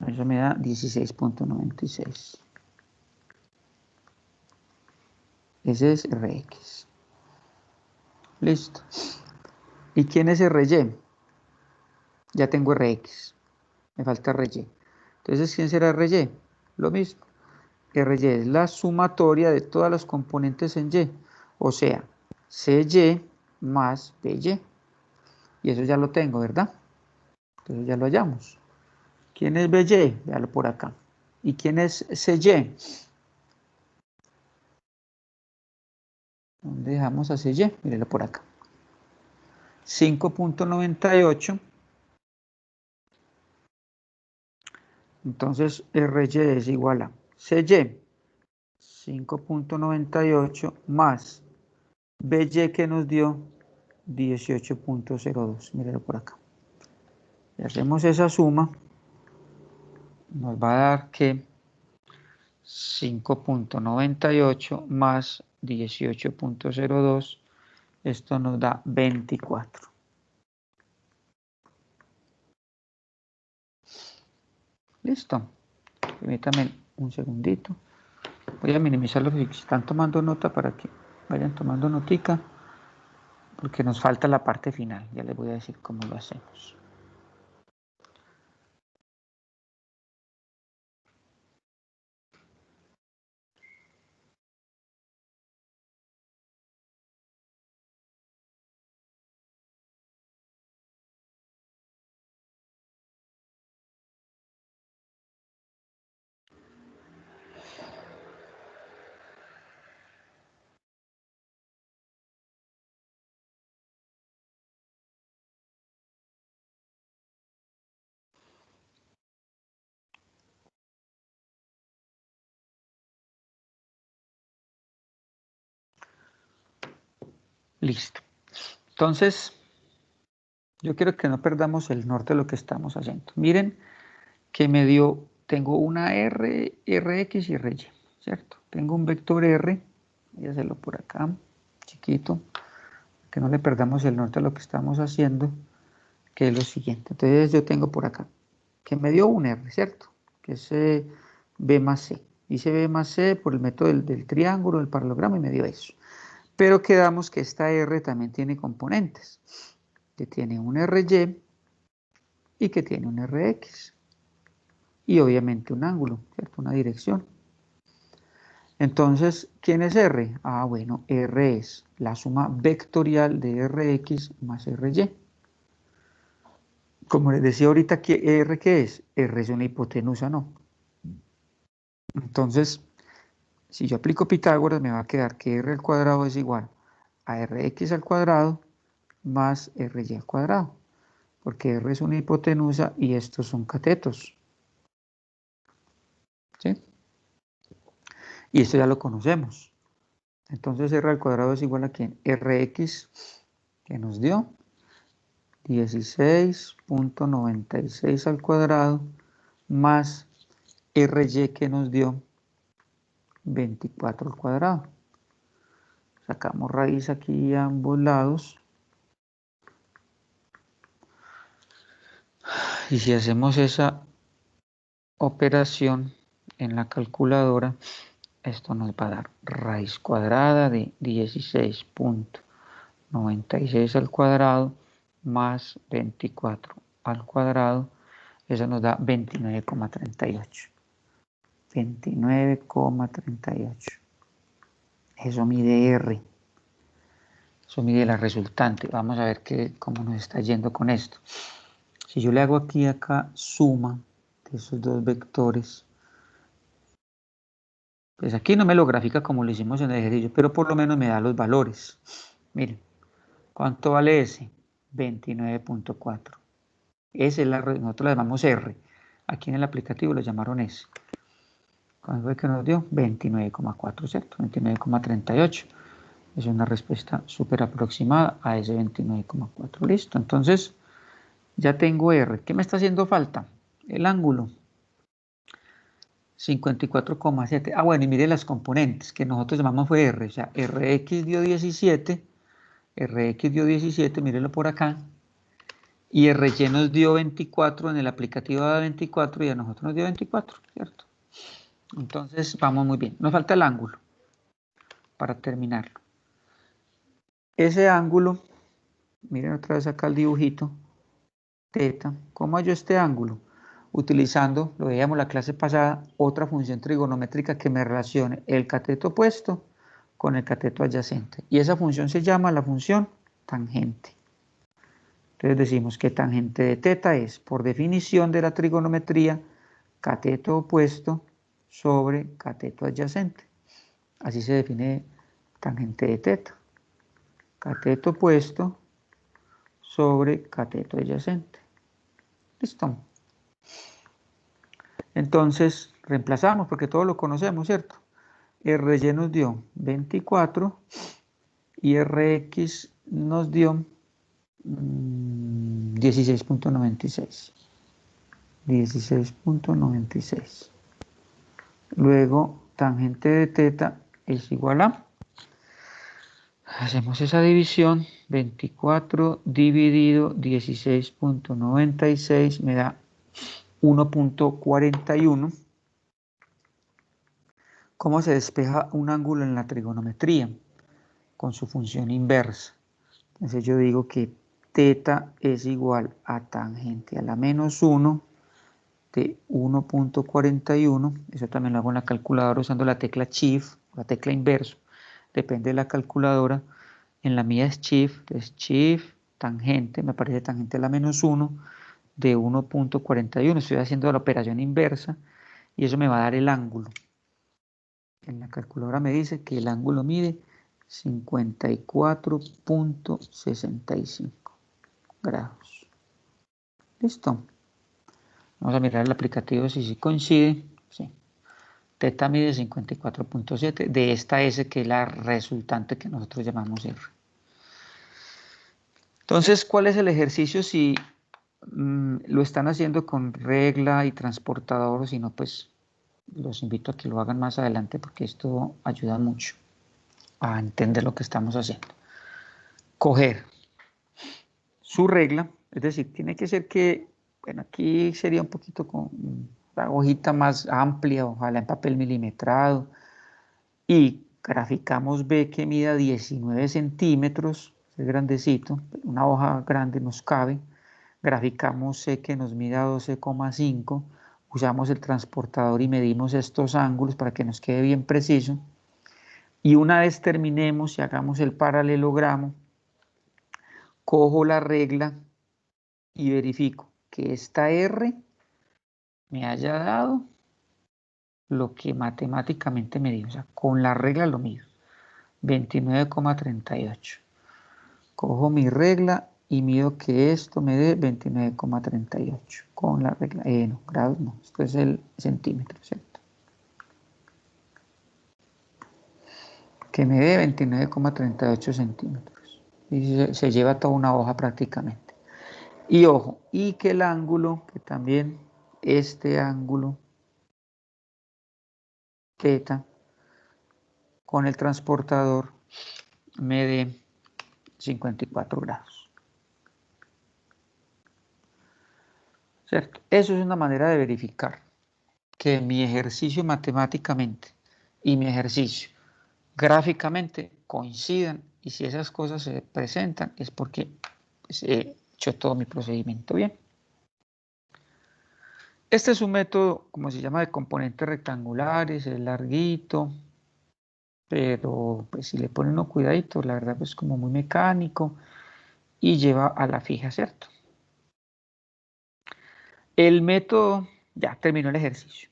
Eso me da 16,96. Ese es Rx. Listo. ¿Y quién es Ry? Ya tengo Rx. Me falta Ry. Entonces, ¿quién será Ry? Lo mismo. Ry es la sumatoria de todas las componentes en Y. O sea, Cy más By. Y eso ya lo tengo, ¿verdad? Entonces ya lo hallamos. ¿Quién es By? Véalo por acá. ¿Y quién es Cy? ¿Dónde dejamos a Cy? Mírelo por acá. 5,98. Entonces Ry es igual a Cy 5,98 más By que nos dio 18,02. Míralo por acá. Si hacemos esa suma, nos va a dar que 5,98 más 18,02, esto nos da 24. Listo. Permítanme un segundito. Voy a minimizar los que están tomando nota para que vayan tomando notica, porque nos falta la parte final. Ya les voy a decir cómo lo hacemos. Listo. Entonces, yo quiero que no perdamos el norte de lo que estamos haciendo. Miren que me dio, tengo una R, Rx y Ry, ¿cierto? Tengo un vector R, voy a hacerlo por acá, chiquito, que no le perdamos el norte a lo que estamos haciendo, que es lo siguiente. Entonces yo tengo por acá, que me dio un R, ¿cierto? Que es B más C. Hice B más C por el método del triángulo, del paralelogramo y me dio eso. Pero quedamos que esta R también tiene componentes, que tiene un Ry y que tiene un Rx. Y obviamente un ángulo, ¿cierto? Una dirección. Entonces, ¿quién es R? Ah, bueno, R es la suma vectorial de Rx más Ry. Como les decía ahorita, ¿R qué es? R es una hipotenusa, ¿no? Entonces, si yo aplico Pitágoras, me va a quedar que R al cuadrado es igual a Rx al cuadrado más Ry al cuadrado. Porque R es una hipotenusa y estos son catetos. ¿Sí? Y esto ya lo conocemos. Entonces R al cuadrado es igual a ¿quién? Rx, que nos dio 16,96 al cuadrado, más Ry, que nos dio 24 al cuadrado. Sacamos raíz aquí a ambos lados. Y si hacemos esa operación en la calculadora, esto nos va a dar raíz cuadrada de 16,96 al cuadrado más 24 al cuadrado. Eso nos da 29,38. 29,38. Eso mide R. Eso mide la resultante. Vamos a ver cómo nos está yendo con esto. Si yo le hago aquí acá suma de esos dos vectores, pues aquí no me lo grafica como lo hicimos en el ejercicio, pero por lo menos me da los valores. Miren, ¿cuánto vale ese? 29,4. Esa es nosotros la llamamos R. Aquí en el aplicativo lo llamaron S. ¿Cuánto fue que nos dio? 29,4, ¿cierto? 29,38. Es una respuesta súper aproximada a ese 29,4. Listo. Entonces, ya tengo R. ¿Qué me está haciendo falta? El ángulo. 54,7. Ah, bueno, y mire las componentes que nosotros llamamos fue R. O sea, Rx dio 17. Rx dio 17, mírenlo por acá. Y RY nos dio 24, en el aplicativo da 24 y a nosotros nos dio 24, ¿cierto? Entonces, vamos muy bien. Nos falta el ángulo para terminarlo. Ese ángulo, miren otra vez acá el dibujito, teta. ¿Cómo hallo este ángulo? Utilizando, lo veíamos la clase pasada, otra función trigonométrica que me relacione el cateto opuesto con el cateto adyacente. Y esa función se llama la función tangente. Entonces decimos que tangente de teta es, por definición de la trigonometría, cateto opuesto sobre cateto adyacente. Así se define tangente de teta. Cateto opuesto sobre cateto adyacente. Listo. Entonces reemplazamos porque todo lo conocemos, ¿cierto? RY nos dio 24 y RX nos dio 16,96. 16,96. Luego, tangente de teta es igual a, hacemos esa división, 24 dividido 16,96 me da 1,41. ¿Cómo se despeja un ángulo en la trigonometría? Con su función inversa. Entonces yo digo que teta es igual a tangente a la menos 1 de 1,41. Eso también lo hago en la calculadora usando la tecla Shift, la tecla inverso. Depende de la calculadora. En la mía es Shift, tangente, me aparece tangente a la menos 1 de 1,41. Estoy haciendo la operación inversa y eso me va a dar el ángulo. En la calculadora me dice que el ángulo mide 54,65 grados. Listo. Vamos a mirar el aplicativo si sí coincide. Sí. Teta mide 54,7 de esta S que es la resultante que nosotros llamamos R. Entonces, ¿cuál es el ejercicio si lo están haciendo con regla y transportador? O si no, pues los invito a que lo hagan más adelante porque esto ayuda mucho a entender lo que estamos haciendo. Coger su regla, es decir, tiene que ser que, bueno, aquí sería un poquito con la hojita más amplia, ojalá en papel milimetrado, y graficamos B que mida 19 centímetros, es grandecito, una hoja grande nos cabe, graficamos C que nos mida 12,5, usamos el transportador y medimos estos ángulos para que nos quede bien preciso, y una vez terminemos y hagamos el paralelogramo, cojo la regla y verifico que esta R me haya dado lo que matemáticamente me dio, o sea, con la regla lo mido, 29,38. Cojo mi regla y mido que esto me dé 29,38 con la regla, no, grados no, esto es el centímetro, ¿cierto? Que me dé 29,38 centímetros. Y se lleva toda una hoja prácticamente. Y ojo, y que el ángulo, que también este ángulo teta con el transportador me dé 54 grados. ¿Cierto? Eso es una manera de verificar que mi ejercicio matemáticamente y mi ejercicio gráficamente coincidan, y si esas cosas se presentan es porque he hecho todo mi procedimiento bien. Este es un método, como se llama, de componentes rectangulares, es larguito, pero pues si le pone uno cuidadito, la verdad pues como muy mecánico y lleva a la fija, ¿cierto? El método, ya terminó el ejercicio.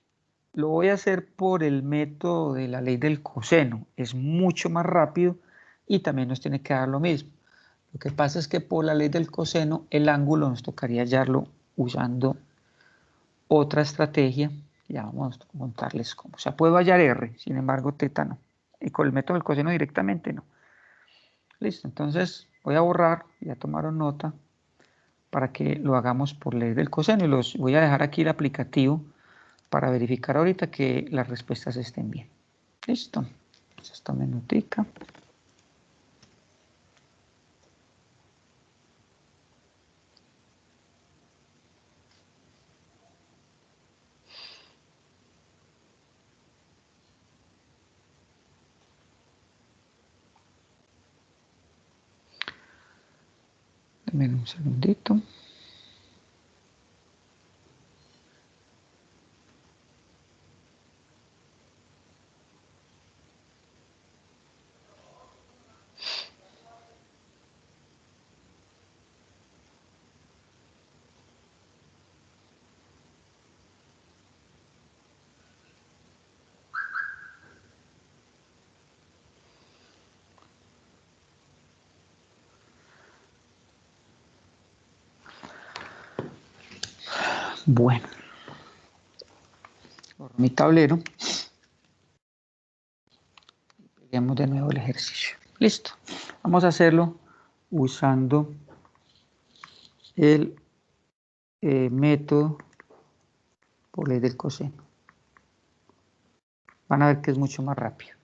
Lo voy a hacer por el método de la ley del coseno. Es mucho más rápido y también nos tiene que dar lo mismo. Lo que pasa es que por la ley del coseno el ángulo nos tocaría hallarlo usando otra estrategia. Ya vamos a contarles cómo. O sea, puedo hallar R, sin embargo teta no. Y con el método del coseno directamente no. Listo, entonces voy a borrar, ya tomaron nota, para que lo hagamos por ley del coseno. Y los voy a dejar aquí el aplicativo para verificar ahorita que las respuestas estén bien. Listo. Esta minutica. Denme un segundito. Bueno, por mi tablero. Veamos de nuevo el ejercicio. Listo. Vamos a hacerlo usando el método por ley del coseno. Van a ver que es mucho más rápido.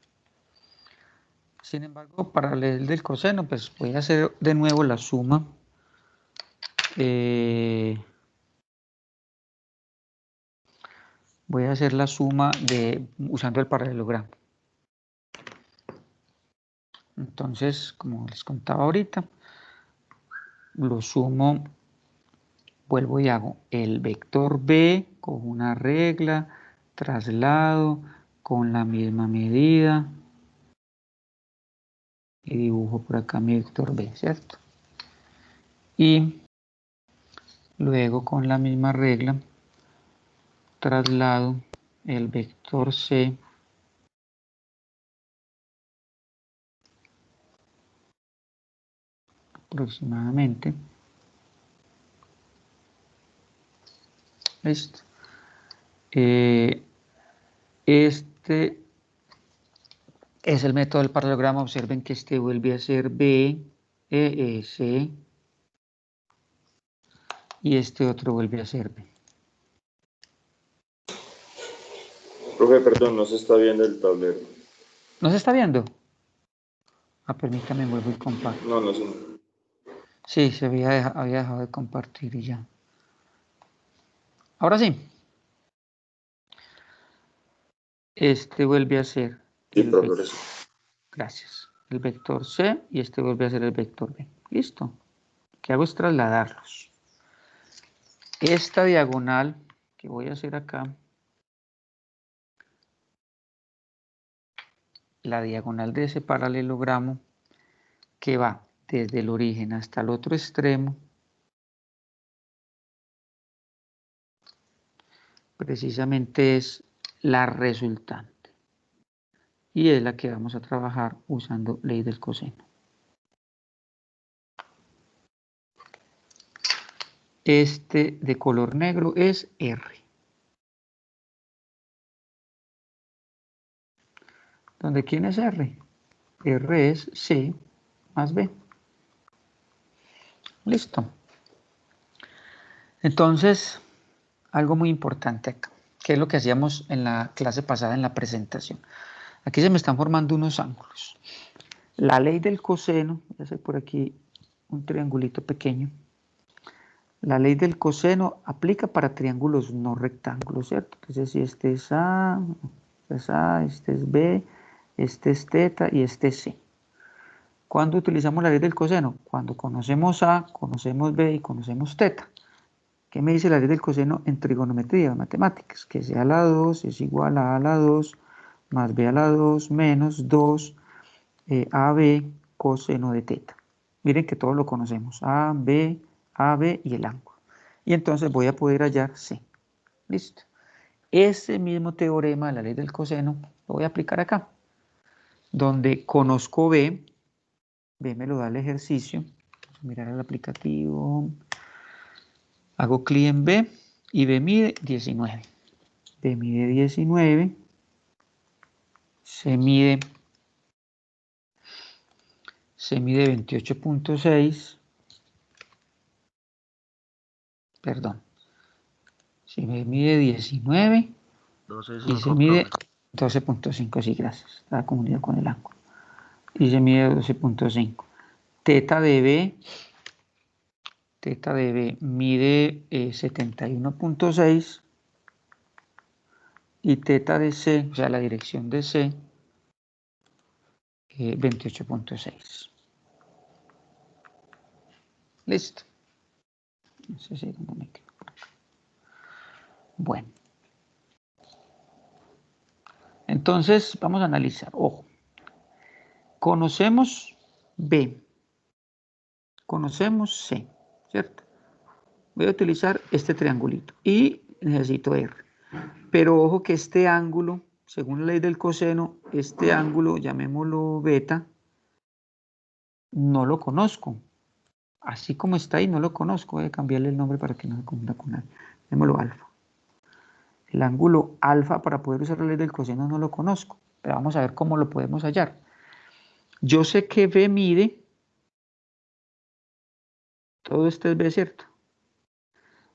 Sin embargo, para la ley del coseno, pues voy a hacer de nuevo la suma. Voy a hacer la suma usando el paralelogramo. Entonces, como les contaba ahorita, lo sumo, vuelvo y hago el vector B con una regla, traslado con la misma medida y dibujo por acá mi vector B, ¿cierto? Y luego con la misma regla traslado el vector C aproximadamente. Listo. Este es el método del paralelogramo. Observen que este vuelve a ser B, C, y este otro vuelve a ser B. Profe, perdón, no se está viendo el tablero. ¿No se está viendo? Ah, permítame, vuelvo y comparto. No, no sé. Sí, se había dejado de compartir y ya. Ahora sí. Este vuelve a ser Sí, profe. Gracias. El vector C y este vuelve a ser el vector B. Listo. Lo que hago es trasladarlos. Esta diagonal que voy a hacer acá, la diagonal de ese paralelogramo que va desde el origen hasta el otro extremo, precisamente es la resultante. Y es la que vamos a trabajar usando ley del coseno. Este de color negro es R. ¿Dónde quién es R? R es C más B. Listo. Entonces, algo muy importante acá, que es lo que hacíamos en la clase pasada en la presentación. Aquí se me están formando unos ángulos. La ley del coseno, voy a hacer por aquí un triangulito pequeño. La ley del coseno aplica para triángulos no rectángulos, ¿cierto? Entonces, si este es A, este es B, este es teta y este es C. ¿Cuándo utilizamos la ley del coseno? Cuando conocemos A, conocemos B y conocemos teta. ¿Qué me dice la ley del coseno en trigonometría, matemáticas? Que sea a la 2 es igual a la 2 más b a la 2 menos 2 AB coseno de teta. Miren que todos lo conocemos, AB y el ángulo. Y entonces voy a poder hallar C. Listo. Ese mismo teorema de la ley del coseno lo voy a aplicar acá, donde conozco B me lo da el ejercicio. Vamos a mirar el aplicativo. Hago clic en B y B mide 19. B mide 19. C mide 28.6. Perdón. Si B mide 19 y se mide 12.5, sí, gracias. Estaba confundido con el ángulo. Y se mide 12.5. Teta de B mide 71.6 y teta de C, o sea, la dirección de C, 28.6. Listo. No sé si dónde me quedo. Bueno. Entonces, vamos a analizar. Ojo. Conocemos B. Conocemos C, ¿cierto? Voy a utilizar este triangulito y necesito R. Pero ojo que este ángulo, según la ley del coseno, este ángulo, llamémoslo beta, no lo conozco. Así como está ahí, no lo conozco. Voy a cambiarle el nombre para que no se confunda con nada. Llamémoslo alfa. El ángulo alfa, para poder usar la ley del coseno, no lo conozco. Pero vamos a ver cómo lo podemos hallar. Yo sé que B mide, todo esto es B, ¿cierto?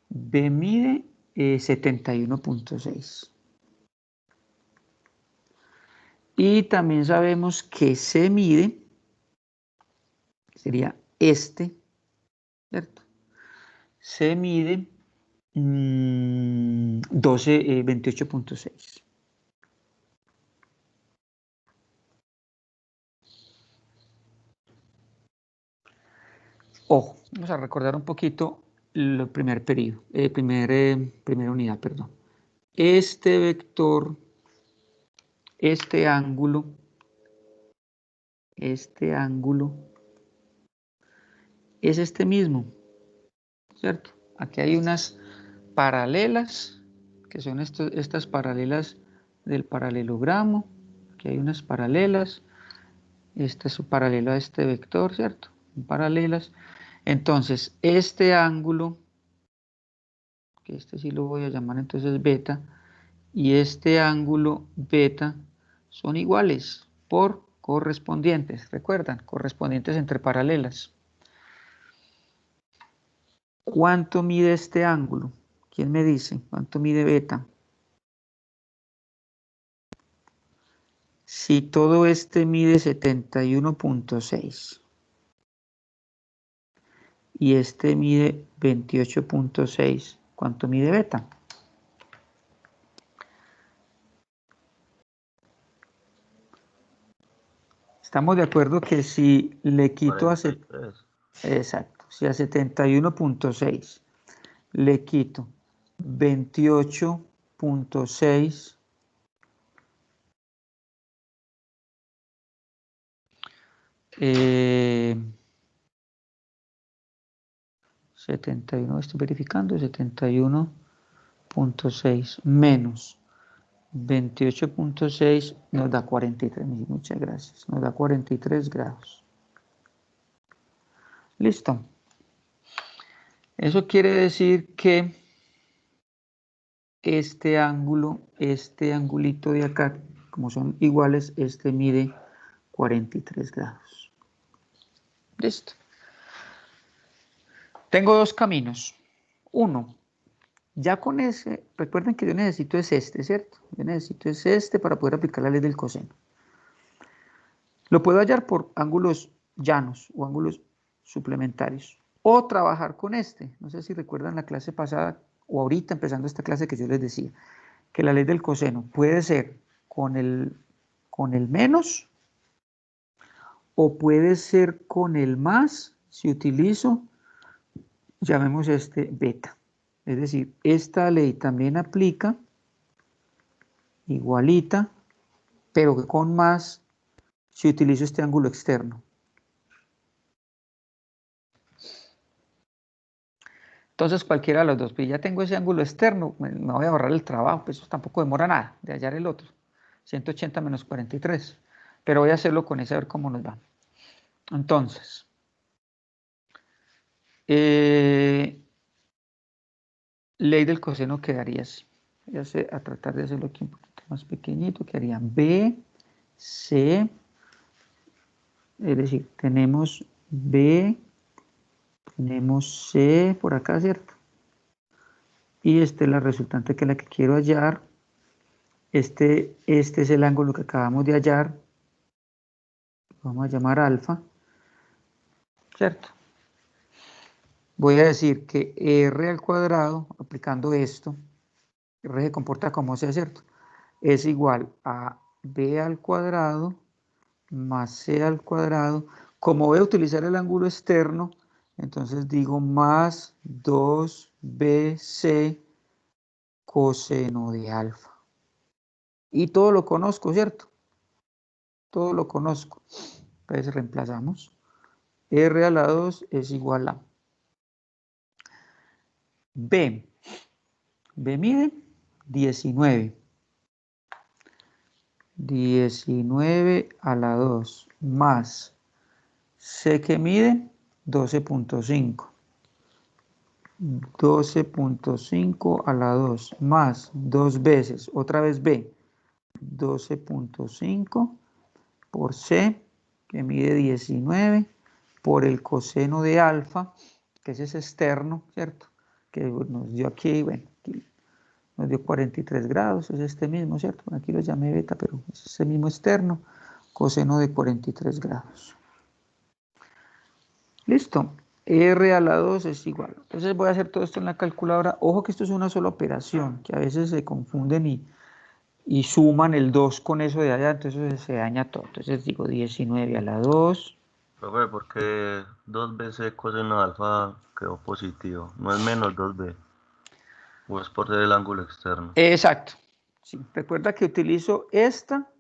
B mide 71.6. Y también sabemos que C mide, sería este, ¿cierto? C mide 28.6. Ojo, vamos a recordar un poquito el primer periodo, primera unidad, perdón. Este vector, este ángulo, es este mismo, ¿cierto? Aquí hay unas paralelas, que son estas paralelas del paralelogramo. Aquí hay unas paralelas. Este es su paralelo a este vector, ¿cierto? Paralelas. Entonces, este ángulo, que este sí lo voy a llamar entonces beta, y este ángulo beta son iguales por correspondientes. ¿Recuerdan? Correspondientes entre paralelas. ¿Cuánto mide este ángulo? ¿Quién me dice? ¿Cuánto mide beta? Si todo este mide 71.6 y este mide 28.6, ¿cuánto mide beta? Estamos de acuerdo que si le quito exacto, si a 71.6 le quito 28.6, eh, 71, estoy verificando, 71.6 menos 28.6 nos da 43, muchas gracias, nos da 43 grados. Listo. Eso quiere decir que este ángulo, este angulito de acá, como son iguales, este mide 43 grados. Listo. Tengo dos caminos. Uno, ya con ese, recuerden que yo necesito es este, ¿cierto? Yo necesito es este para poder aplicar la ley del coseno. Lo puedo hallar por ángulos llanos o ángulos suplementarios. O trabajar con este. No sé si recuerdan la clase pasada o ahorita empezando esta clase que yo les decía, que la ley del coseno puede ser con el menos o puede ser con el más si utilizo, llamemos este beta. Es decir, esta ley también aplica, igualita, pero que con más si utilizo este ángulo externo. Entonces cualquiera de los dos, pues ya tengo ese ángulo externo, me voy a ahorrar el trabajo, pues eso tampoco demora nada de hallar el otro. 180 menos 43. Pero voy a hacerlo con ese a ver cómo nos va. Entonces, ley del coseno quedaría así. Voy a tratar de hacerlo aquí un poquito más pequeñito, quedaría B, C, es decir, tenemos B, tenemos C por acá, ¿cierto? Y esta es la resultante que es la que quiero hallar. Este es el ángulo que acabamos de hallar. Vamos a llamar alfa, ¿cierto? Voy a decir que R al cuadrado, aplicando esto, R se comporta como C, ¿cierto? Es igual a B al cuadrado más C al cuadrado. Como voy a utilizar el ángulo externo, entonces digo más 2BC coseno de alfa. Y todo lo conozco, ¿cierto? Todo lo conozco. Entonces reemplazamos. R a la 2 es igual a B. B mide 19. 19 a la 2 más C que mide 12.5. 12.5 a la 2 más 2 veces, otra vez B, 12.5 por C, que mide 19, por el coseno de alfa, que es ese externo, ¿cierto? Que nos dio aquí, bueno, aquí nos dio 43 grados, es este mismo, ¿cierto? Aquí lo llamé beta, pero es ese mismo externo, coseno de 43 grados. Listo. R a la 2 es igual. Entonces voy a hacer todo esto en la calculadora. Ojo que esto es una sola operación, que a veces se confunden y suman el 2 con eso de allá, entonces se daña todo. Entonces digo 19 a la 2. Profe, ¿por qué 2BC coseno de alfa quedó positivo? ¿No es menos 2B? ¿O es por ser el ángulo externo? Exacto. Sí. Recuerda que utilizo esta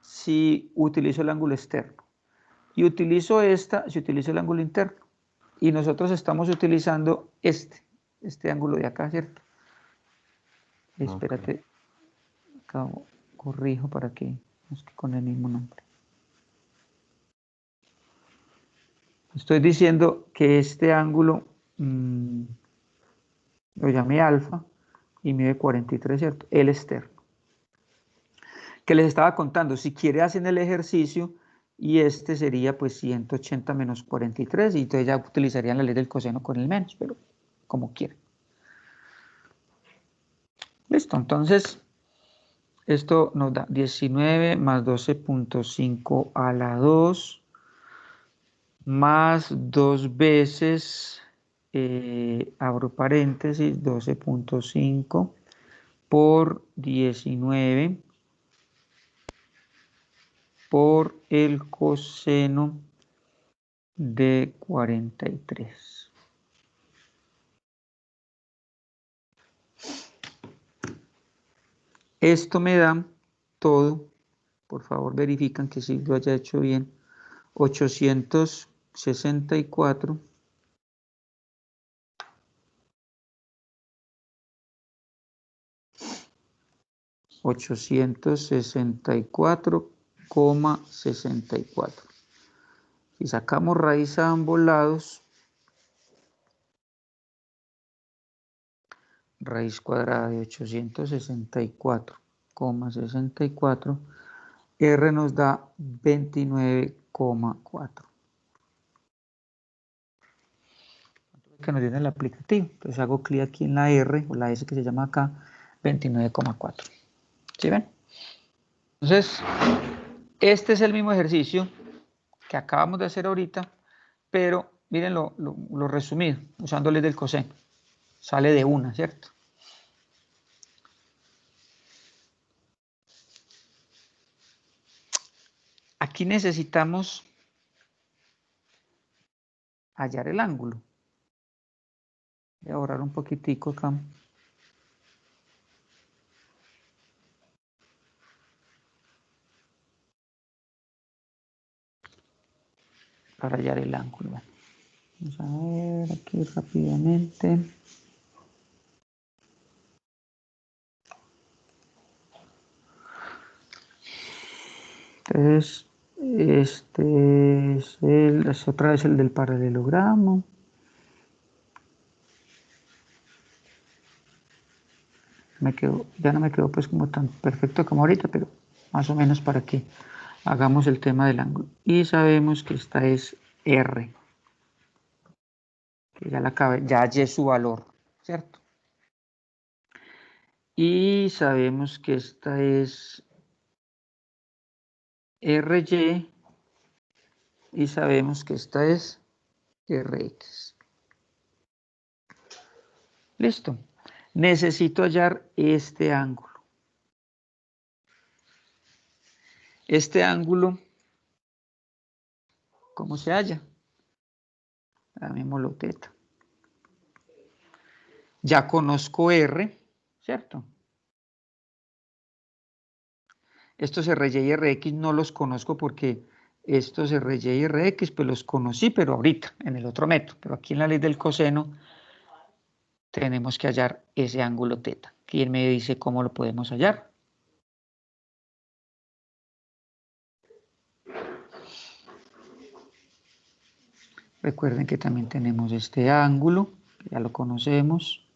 si utilizo el ángulo externo. Y utilizo esta si utilizo el ángulo interno. Y nosotros estamos utilizando este ángulo de acá, ¿cierto? Espérate, acá corrijo para que no esté con el mismo nombre. Estoy diciendo que este ángulo lo llamé alfa y mide 43, ¿cierto? El externo. Que les estaba contando, si quiere hacen el ejercicio y este sería pues 180 menos 43 y entonces ya utilizarían la ley del coseno con el menos, pero como quieran. Listo, entonces esto nos da 19 más 12.5 a la 2 más 2 veces, abro paréntesis, 12.5 por 19 por el coseno de 43. Esto me da todo, por favor verifican que sí lo haya hecho bien, 864 864,64. Si sacamos raíz a ambos lados, raíz cuadrada de 864,64, R nos da 29,4. Que nos viene el aplicativo. Entonces hago clic aquí en la R o la S que se llama acá, 29,4. ¿Sí ven? Entonces, este es el mismo ejercicio que acabamos de hacer ahorita, pero miren lo resumido, usando ley del coseno. Sale de una, ¿cierto? Aquí necesitamos hallar el ángulo. Voy a borrar un poquitico acá. Para hallar el ángulo. Vamos a ver aquí rápidamente. Entonces, este es otra vez el del paralelogramo. Ya no me quedó pues como tan perfecto como ahorita, pero más o menos para que hagamos el tema del ángulo. Y sabemos que esta es R, que ya hallé su valor, ¿cierto? Y sabemos que esta es RY y sabemos que esta es RX. Listo. Necesito hallar este ángulo. Este ángulo, ¿cómo se halla? Llamémoslo teta. Ya conozco R, ¿cierto? Estos RY y RX no los conozco porque estos RY y RX pues los conocí, pero ahorita, en el otro método. Pero aquí en la ley del coseno tenemos que hallar ese ángulo teta. ¿Quién me dice cómo lo podemos hallar? Recuerden que también tenemos este ángulo, que ya lo conocemos.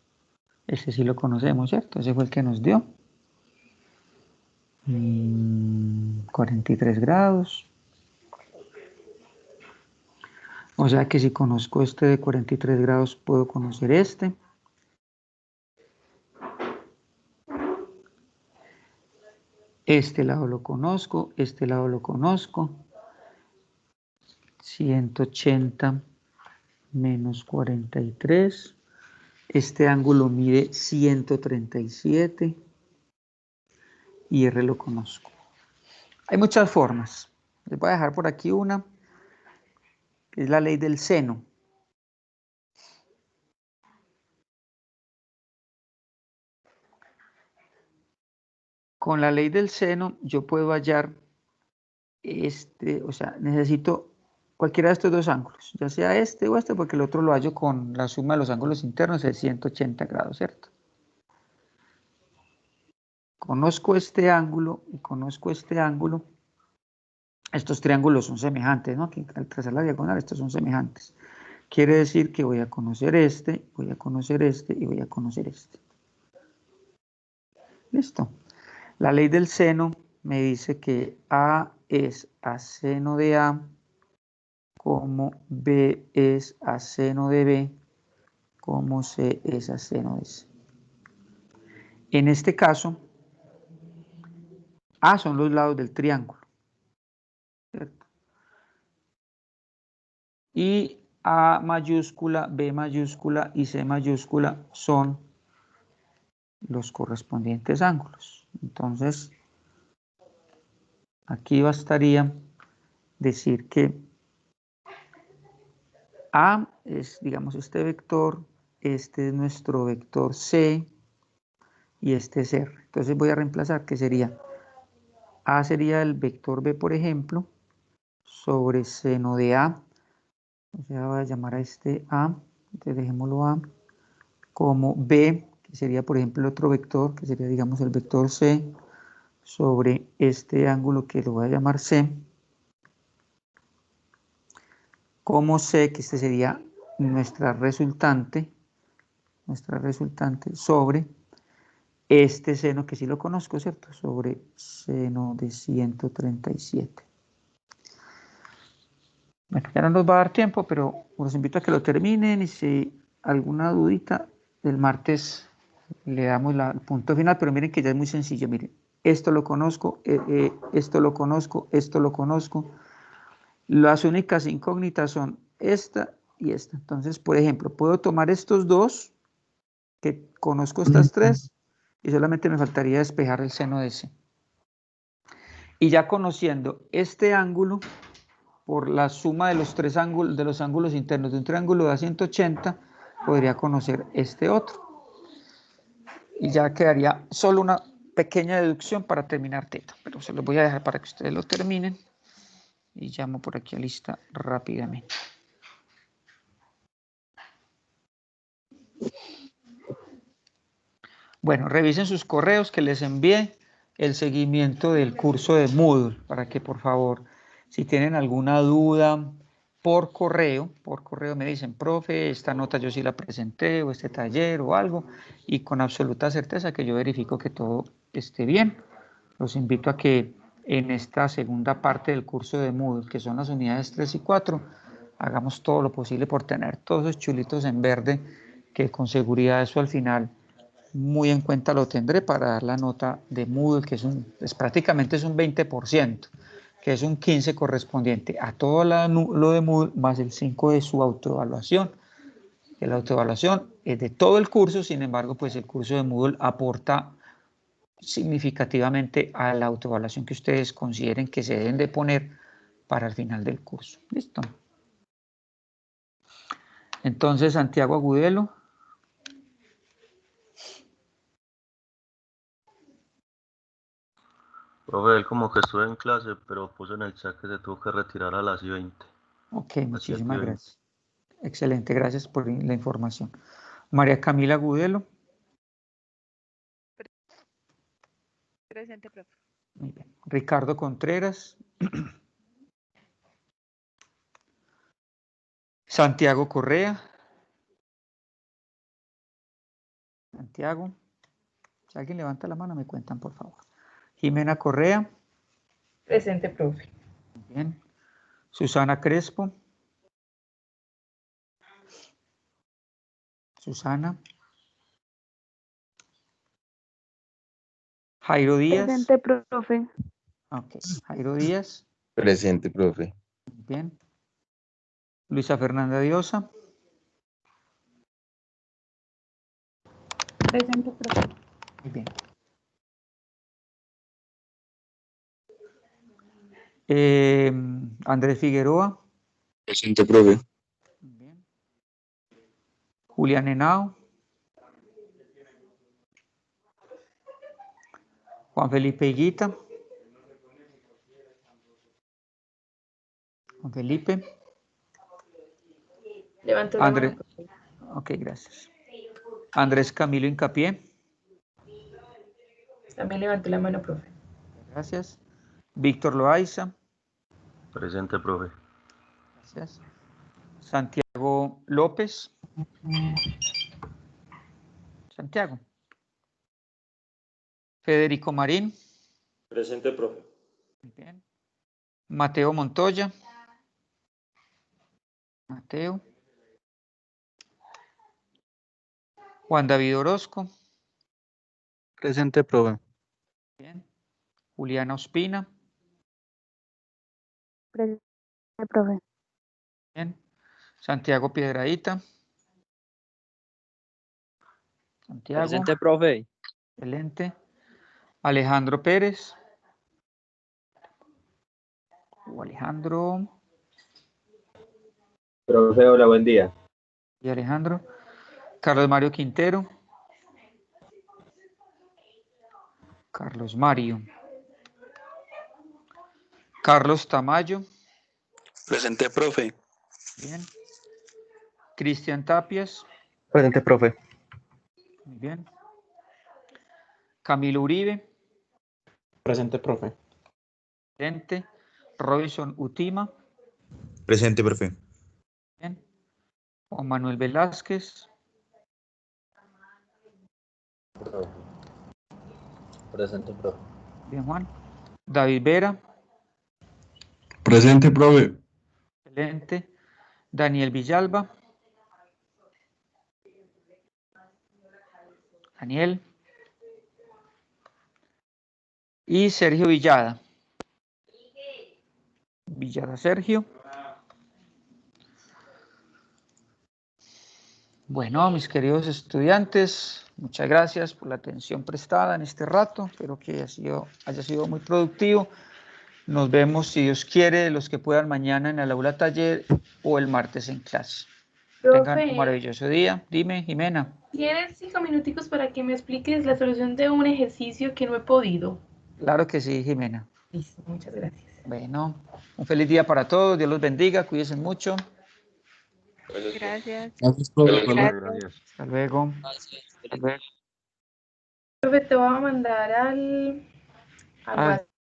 Este sí lo conocemos, ¿cierto? Ese fue el que nos dio. 43 grados. O sea que si conozco este de 43 grados, puedo conocer este. Este lado lo conozco, este lado lo conozco. 180 menos 43. Este ángulo mide 137 y R lo conozco. Hay muchas formas. Les voy a dejar por aquí una, que es la ley del seno. Con la ley del seno yo puedo hallar o sea, necesito cualquiera de estos dos ángulos, ya sea este o este, porque el otro lo hallo con la suma de los ángulos internos, es 180 grados, ¿cierto? Conozco este ángulo y conozco este ángulo. Estos triángulos son semejantes, ¿no? Aquí al trazar la diagonal, estos son semejantes. Quiere decir que voy a conocer este, voy a conocer este y voy a conocer este. Listo. La ley del seno me dice que A es a seno de A, como B es a seno de B, como C es a seno de C. En este caso, A son los lados del triángulo, ¿cierto? Y A mayúscula, B mayúscula y C mayúscula son los correspondientes ángulos. Entonces, aquí bastaría decir que A es, digamos, este vector, este es nuestro vector C y este es R. Entonces voy a reemplazar, que sería A sería el vector B, por ejemplo, sobre seno de A. O sea, voy a llamar a este A, entonces dejémoslo A, como B, que sería, por ejemplo, el otro vector, que sería, digamos, el vector C, sobre este ángulo que lo voy a llamar C, como C, que este sería nuestra resultante sobre este seno, que sí lo conozco, ¿cierto? Sobre seno de 137. Bueno, ya no nos va a dar tiempo, pero los invito a que lo terminen y si alguna dudita, el martes le damos el punto final, pero miren que ya es muy sencillo, miren, esto lo conozco, esto lo conozco, esto lo conozco. Las únicas incógnitas son esta y esta. Entonces, por ejemplo, puedo tomar estos dos, que conozco estas tres, y solamente me faltaría despejar el seno de C. Y ya conociendo este ángulo, por la suma de los tres ángulos, de los ángulos internos de un triángulo de 180, podría conocer este otro. Y ya quedaría solo una pequeña deducción para terminar teta, pero se los voy a dejar para que ustedes lo terminen. Y llamo por aquí a lista rápidamente. Bueno, revisen sus correos que les envié el seguimiento del curso de Moodle para que por favor, si tienen alguna duda por correo me dicen, profe, esta nota yo sí la presenté o este taller o algo, y con absoluta certeza que yo verifico que todo esté bien. Los invito a que en esta segunda parte del curso de Moodle, que son las unidades 3 y 4, hagamos todo lo posible por tener todos esos chulitos en verde, que con seguridad eso al final muy en cuenta lo tendré para dar la nota de Moodle, que prácticamente es un 20%, que es un 15 correspondiente a todo lo de Moodle, más el 5 de su autoevaluación. Que la autoevaluación es de todo el curso, sin embargo, pues el curso de Moodle aporta significativamente a la autoevaluación que ustedes consideren que se deben de poner para el final del curso. ¿Listo? Entonces, Santiago Agudelo. Profe, él como que estuvo en clase, pero puso en el chat que se tuvo que retirar a las 20. Ok, muchísimas gracias. Excelente, gracias por la información. María Camila Agudelo. Presente, profe. Muy bien. Ricardo Contreras. Santiago Correa. Santiago. Si alguien levanta la mano, me cuentan, por favor. Jimena Correa. Presente, profe. Muy bien. Susana Crespo. Susana. Jairo Díaz. Presente, profe. Ok. Jairo Díaz. Presente, profe. Muy bien. Luisa Fernanda Diosa. Presente, profe. Muy bien. Andrés Figueroa. Presente, profe. Muy bien. Julián Henao. Juan Felipe Higuita. Juan Felipe. Levanto la Andrés. mano, profe. Ok, gracias. Andrés Camilo Hincapié. También levanto la mano, profe. Gracias. Víctor Loaiza. Presente, profe. Gracias. Santiago López. Santiago. Federico Marín. Presente, profe. Muy bien. Mateo Montoya. Mateo. Juan David Orozco. Presente, profe. Bien. Juliana Ospina. Presente, profe. Bien. Santiago Piedradita. Santiago. Presente, profe. Excelente. Alejandro Pérez. Alejandro. Profe, hola, buen día. Y Alejandro. Carlos Mario Quintero. Carlos Mario. Carlos Tamayo. Presente, profe. Bien. Cristian Tapias. Presente, profe. Muy bien. Camilo Uribe. Presente, profe. Presente. Robinson Utima. Presente, profe. Bien. Juan Manuel Velázquez. Presente, profe. Bien, Juan. David Vera. Presente, profe. Excelente. Daniel Villalba. Daniel. Y Sergio Villada. Villada Sergio. Bueno, mis queridos estudiantes, muchas gracias por la atención prestada en este rato. Espero que haya sido muy productivo. Nos vemos, si Dios quiere, los que puedan mañana en el aula taller o el martes en clase. Tengan un Profe, maravilloso día. Dime, Jimena. ¿tienes 5 minuticos para que me expliques la solución de un ejercicio que no he podido? Claro que sí, Jimena. Listo, muchas gracias. Bueno, un feliz día para todos. Dios los bendiga. Cuídense mucho. Gracias. Gracias, profe. Gracias. Hasta luego. Profe, te voy a mandar al Ah, WhatsApp.